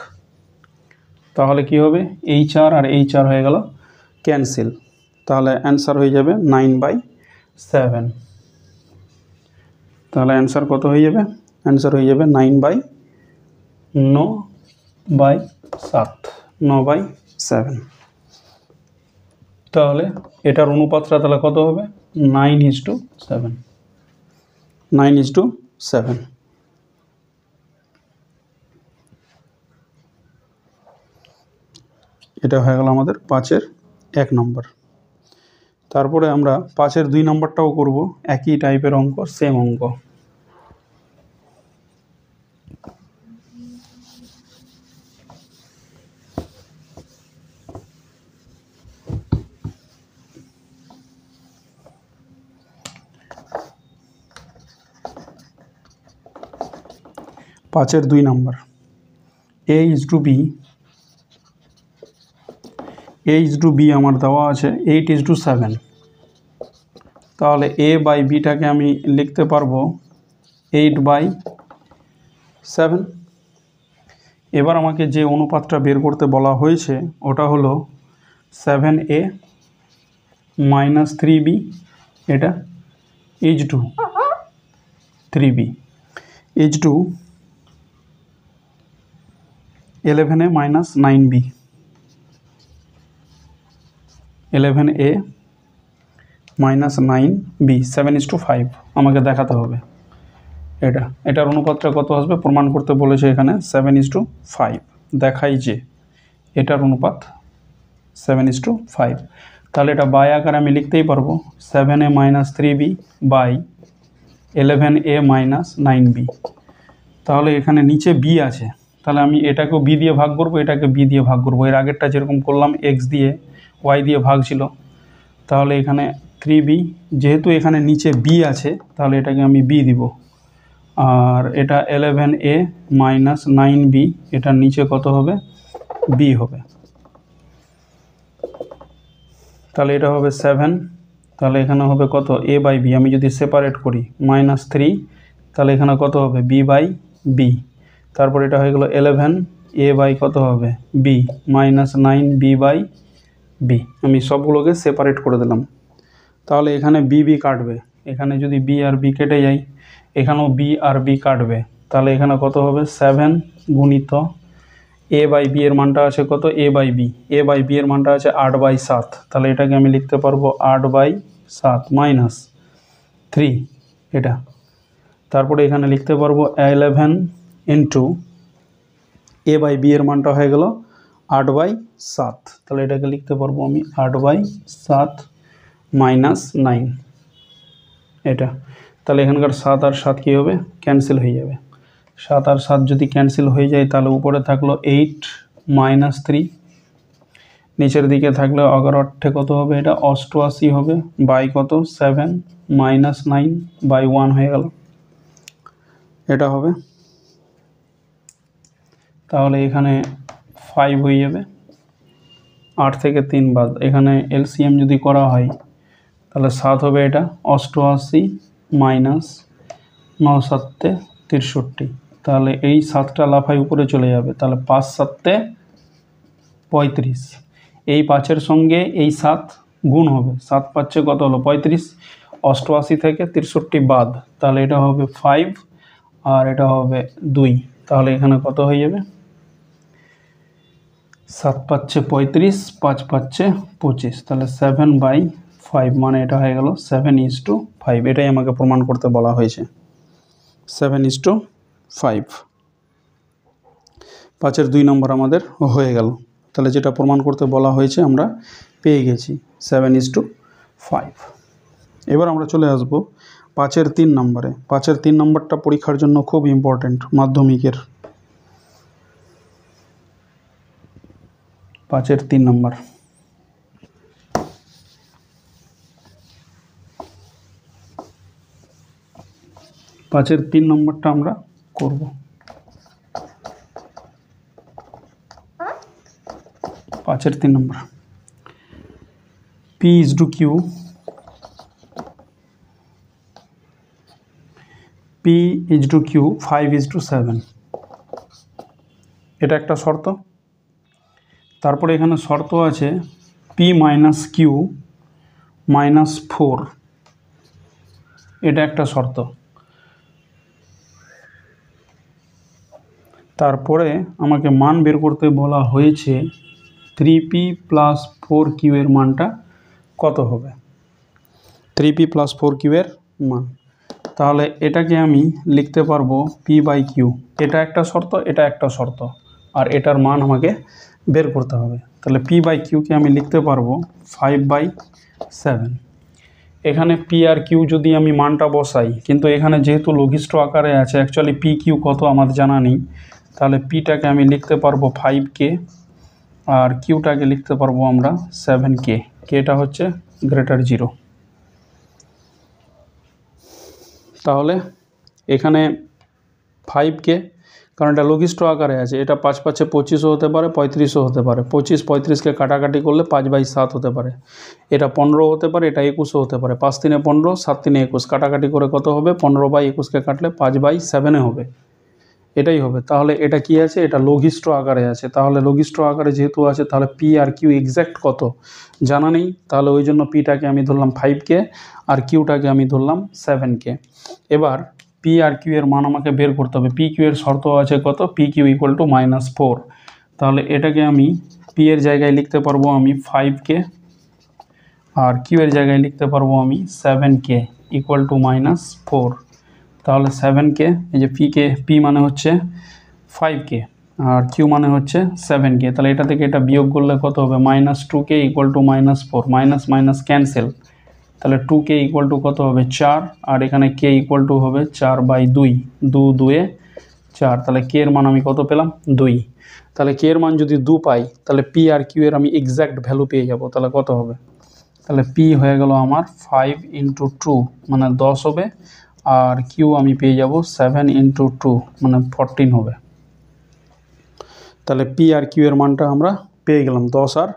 তাহলে কি হবে এই 4 আর এই 4 হয়ে গেল ক্যান্সেল, তাহলে অ্যান্সার হয়ে যাবে 9/7। তাহলে অ্যান্সার কত হয়ে যাবে, অ্যান্সার হয়ে যাবে 9/7, 9/7। তাহলে এটার অনুপাতটা তাহলে কত হবে 9:7, 9:7। এটা হয়ে গেল আমাদের 5-এর 1 নম্বর। তারপরে আমরা 5-এর 2 নম্বরটাও করব, একই টাইপের অঙ্ক, সেম অঙ্ক। পাঁচের 2 নম্বর, a:b, a:b আমার দেওয়া আছে 8:7। তাহলে a/bটাকে আমি লিখতে পারবো 8/7। এবার আমাকে যে অনুপাতটা বের করতে বলা হয়েছে ওটা হলো 7a - 3b, এটা h2 3b, h2 11a - 9b, 11a - 9b 7:5 আমাকে দেখাতে হবে। এটার অনুপাতটা কত আসবে প্রমাণ করতে বলেছে এখানে 7:5। দেখাই যে এটার অনুপাত 7:5। তাহলে এটা বাই আকারে আমি লিখতেই পারবো 7a - 3b by 11a - 9b। তাহলে এখানে নিচে b আছে, তাহলে আমি এটাকেও b দিয়ে ভাগ করব, এটাকে b দিয়ে ভাগ করব। এর আগেরটা যেরকম করলাম x দিয়ে y দিয়ে ভাগ ছিল, তাহলে এখানে 3b, যেহেতু এখানে নিচে b আছে তাহলে এটাকে আমি b দিব। আর এটা 11a - 9b, এটার নিচে কত হবে b হবে। তাহলে এটা হবে 7, তাহলে এখানে হবে কত a/b। আমি যদি সেপারেট করি -3, তাহলে এখানে কত হবে b/b। তারপর এটা হয়ে গেল 11a/ কত হবে b - 9b/b। আমি সবগুলোকে সেপারেট করে দিলাম। তাহলে এখানে b কাটবে, এখানে যদি b আর b কেটে যায়, এখানেও b আর b কাটবে। তাহলে এখানে কত হবে 7 গুণিত a/b এর মানটা আছে কত a/b, a/b এর মানটা আছে 8/7। তাহলে এটাকে আমি লিখতে পারবো 8/7 মাইনাস 3 এটা। তারপরে এখানে লিখতে পারবো 11 ইন্টু a/b এর মানটা হয়ে গেল 8/7। তাহলে এটাকে লিখতে পারবো আমি 8/7 মাইনাস 9 এটা। তাহলে এখানকার 7 আর 7 কী হবে ক্যান্সেল হয়ে যাবে। 7 আর 7 যদি ক্যান্সেল হয়ে যায় তাহলে উপরে থাকলো 8 - 3, নিচের দিকে থাকলে 11 কত হবে এটা 88 হবে, বাই কত 7 - 9/1 হয়ে গেল, এটা হবে। তাহলে এখানে 5 হয়ে যাবে, 8 থেকে 3 বাদ। এখানে এলসিএম যদি করা হয় তাহলে 7 হবে এটা 88 মাইনাস 9 7 63। তাহলে এই 7টা লাফাই উপরে চলে যাবে, তাহলে 5 7 35। এই 5-এর সঙ্গে এই 7 গুণ হবে, 7 5 কত হলো 35, 88 থেকে 63 বাদ, তাহলে এটা হবে 5 আর এটা হবে 2। তাহলে এখানে কত হয়ে যাবে 7 5 35, 5 5 25, তাহলে 7/5 মানে এটা হয়ে গেল 7:5। এটাই আমাকে প্রমাণ করতে বলা হয়েছে 7:5। 5-এর 2 নম্বর আমাদের হয়ে গেল। তাহলে যেটা প্রমাণ করতে বলা হয়েছে আমরা পেয়ে গেছি 7:5। এবার আমরা চলে আসব 5-এর 3 নম্বরে। 5-এর 3 নম্বরটা পরীক্ষার জন্য খুব ইম্পর্টেন্ট, মাধ্যমিকের। 5-এর 3 নম্বর, পাঁচের 3 নম্বরটা আমরা করব। 5-এর 3 নম্বর, p/q, p/q 5:7, এটা একটা শর্ত। তারপরে এখানে শর্ত আছে p - q - 4, এটা একটা শর্ত। তারপরে আমাকে মান বের করতে বলা হয়েছে 3p + 4q এর মানটা কত হবে 3p প্লাস 4q এর মান। তাহলে এটাকে আমি লিখতে পারবো p/q, এটা একটা শর্ত, এটা একটা শর্ত, আর এটার মান আমাকে বের করতে হবে। তাহলে p/qকে আমি লিখতে পারবো 5/7। এখানে p আর q যদি আমি মানটা বসাই, কিন্তু এখানে যেহেতু লঘিষ্ঠ আকারে আছে, অ্যাকচুয়ালি pq কত আমার জানা নেই, তাহলে pটাকে আমি লিখতে পারবো 5k আর qটাকে লিখতে পারবো আমরা 7k, kটা হচ্ছে গ্রেটার 0। তাহলে এখানে 5k, কারণ এটা লঘিষ্ঠ আকারে আছে, এটা 5 5 25ও হতে পারে, 35ও হতে পারে। 25 35কে কাটাকাটি করলে 5/7 হতে পারে, এটা 15 হতে পারে, এটা 21ও হতে পারে। 5 3 15, 7 3 21, কাটাকাটি করে কত হবে 15/21কে কাটলে 5/7 হবে, এটাই হবে। তাহলে এটা কি আছে, এটা লঘিষ্ঠ আকারে আছে। তাহলে লঘিষ্ঠ আকারে যেহেতু আছে, তাহলে p আর q এক্স্যাক্ট কত জানা নেই, তাহলে ওই জন্য pটাকে আমি ধরলাম 5k আর qটাকে আমি ধরলাম 7k। এবার p আর q এর মান আমাকে বের করতে হবে। pq এর শর্ত আছে কত, pq = -4। তাহলে এটাকে আমি p এর জায়গায় লিখতে পারবো আমি 5k আর q এর জায়গায় লিখতে পারবো আমি 7k = -4। তাহলে 7k, এই যে p মানে হচ্ছে 5k আর q মানে হচ্ছে 7k, তাহলে এটা থেকে এটা বিয়োগ করলে কত হবে -2k = -4, মাইনাস মাইনাস ক্যান্সেল। তাহলে 2k = কত হবে 4, আর এখানে k = হবে 4/2, 2 2 এ 4। তাহলে k এর মান আমি কত পেলাম 2। তাহলে k এর মান যদি 2 পাই, তাহলে p আর q এর আমি এক্স্যাক্ট ভ্যালু পেয়ে যাব। তাহলে কত হবে, তাহলে p হয়ে গেল আমার 5 × 2 মানে 10 হবে, আর q আমি পেয়ে যাব 7 × 2 মানে 14 হবে। তাহলে p আর q এর মানটা আমরা পেয়ে গেলাম 10 আর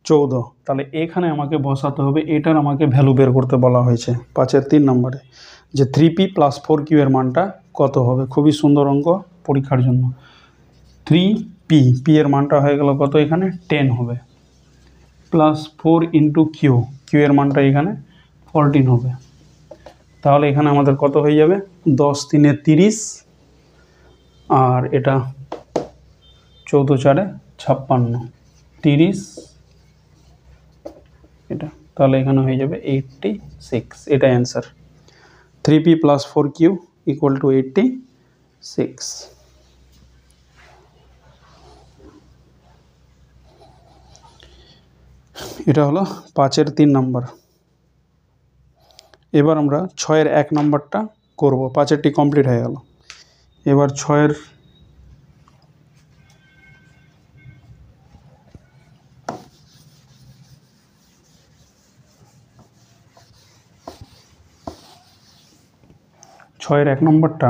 14। তাহলে এখানে আমাকে বসাতে হবে, এটার আমাকে ভ্যালু বের করতে বলা হয়েছে 5-এর 3 নম্বরে, যে 3p + 4q এর মানটা কত হবে। খুবই সুন্দর অঙ্ক পরীক্ষার জন্য। 3p, p এর মানটা হয়ে গেল কত, এখানে 10 হবে, প্লাস 4 × q, q এর মানটা এখানে 14 হবে। তাহলে এখানে আমাদের কত হয়ে যাবে 10 3 30, আর এটা 14 4 56, 30 এটা, তাহলে এখানে হয়ে যাবে 86, এটা অ্যান্সার। 3p + 4q = 86। এটা হলো 5-এর 3 নম্বর। এবার আমরা 6-এর 1 নম্বরটা করব। 5-এরটি কমপ্লিট হয়ে গেল। এবার 6-এর ছয়ের 1 নম্বরটা,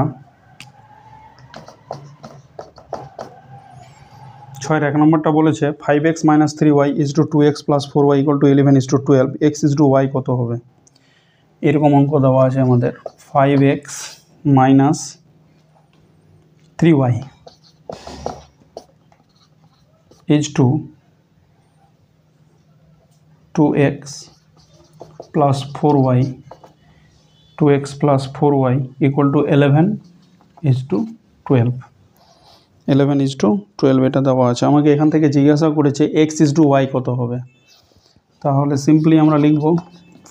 6-এর 1 নম্বরটা বলেছে 5x - 3y = 2x + 4y = 11 = 12, x = y কত হবে। এরকম অঙ্ক দেওয়া আছে আমাদের। 5x - 3y = 2x + 4y, 2x + 4y = 11 = 12, 11 = 12 এটা দেওয়া আছে। আমাকে এখান থেকে জিজ্ঞাসা করেছে x = y কত হবে। তাহলে সিম্পলি আমরা লিখব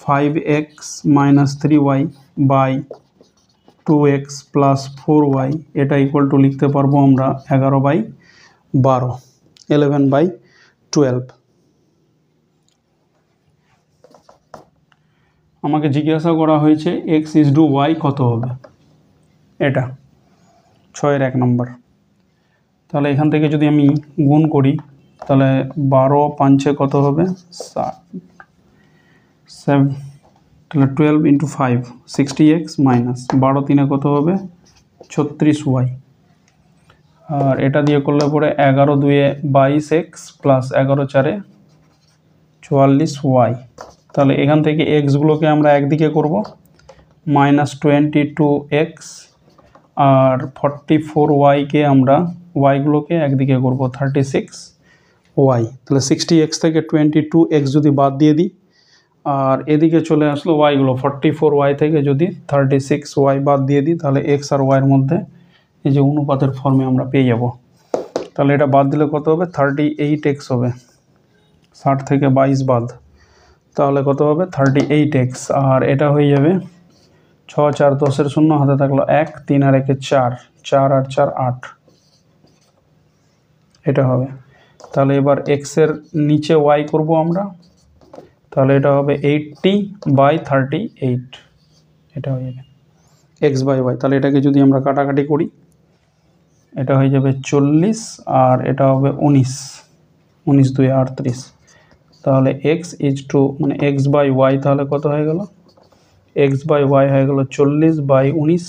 5x - 3y / 2x + 4y, এটা = লিখতে পারবো আমরা 11/12, 11/12। আমাকে জিজ্ঞাসা করা হয়েছে x = y কত হবে, এটা 6-এর 1 নম্বর। তাহলে এখান থেকে যদি আমি গুণ করি, তাহলে 12 5 কত হবে 7, তাহলে 12 × 5 60x মাইনাস 12 3 কত হবে 36y, আর এটা দিয়ে করলে পরে 11 2 22x প্লাস 11 4 44y। তাহলে এখান থেকে এক্সগুলোকে আমরা একদিকে করব, -22x আর 44yকে আমরা ওয়াইগুলোকে একদিকে করব 36y। তাহলে 60x থেকে 22x যদি বাদ দিয়ে দিই, আর এদিকে চলে আসলো ওয়াইগুলো, 44y থেকে যদি 36y বাদ দিয়ে দিই, তাহলে x আর y এর মধ্যে এই যে অনুপাতের ফর্মে আমরা পেয়ে যাব। তাহলে এটা বাদ দিলে কত হবে 38x হবে, 60 থেকে 22 বাদ, তাহলে কত হবে 38x, আর এটা হয়ে যাবে 6 4 10 0, হাতে থাকলো 1, 3 আর 1 4, 4 আর 4 8, এটা হবে। তাহলে এবার x এর নিচে y করব আমরা, তাহলে এটা হবে 80/38, এটা হয়ে যাবে x/y। তাহলে এটাকে যদি আমরা কাটাকাটি করি, এটা হয়ে যাবে 40 আর এটা হবে 19, 19 2 38। তাহলে x ইজ টু মানে x/y তাহলে কত হয়ে গেল, x/y হয়ে গেল 40/19,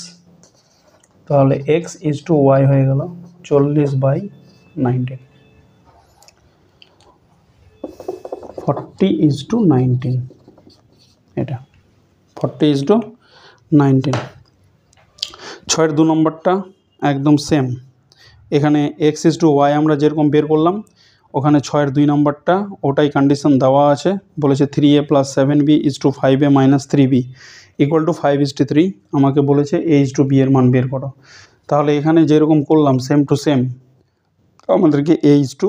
তাহলে x ইজ টু y হয়ে গেল 40/19, 40:19, এটা 40:19। 6 2 নম্বরটা একদম সেম, এখানে x ইজ টু y আমরা যেরকম বের করলাম, ওখানে 6 2 নম্বরটা ওটাই কন্ডিশন দেওয়া আছে, বলেছে 3a + 7b is two 5a - 3b equal to 5:3, আমাকে বলেছে a ইজ টু b এর মান বের করো। তাহলে এখানে যেরকম করলাম সেম টু সেম আমাদেরকে a ইজ টু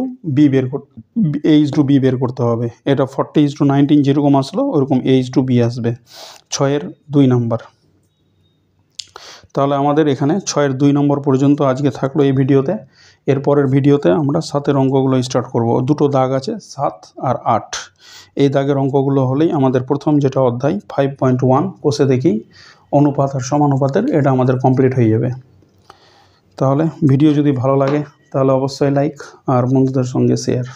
b বের করতে হবে। এটা 40:19 যেরকম আসলো ওরকম a ইজ টু b আসবে 6 2 নম্বর। তাহলে আমাদের এখানে 6 2 নম্বর পর্যন্ত আজকে থাকলো এই ভিডিওতে। এরপরের ভিডিওতে আমরা 7 অঙ্কগুলো স্টার্ট করব। দুটো দাগ আছে 7 আর 8, এই দাগের অঙ্কগুলো হলেই আমাদের প্রথম যেটা অধ্যায় 5.1 কোষে দেখি অনুপাত আর সমানুপাতের, এটা আমাদের কমপ্লিট হয়ে যাবে। তাহলে ভিডিও যদি ভালো লাগে তাহলে অবশ্যই লাইক আর বন্ধুদের সঙ্গে শেয়ার।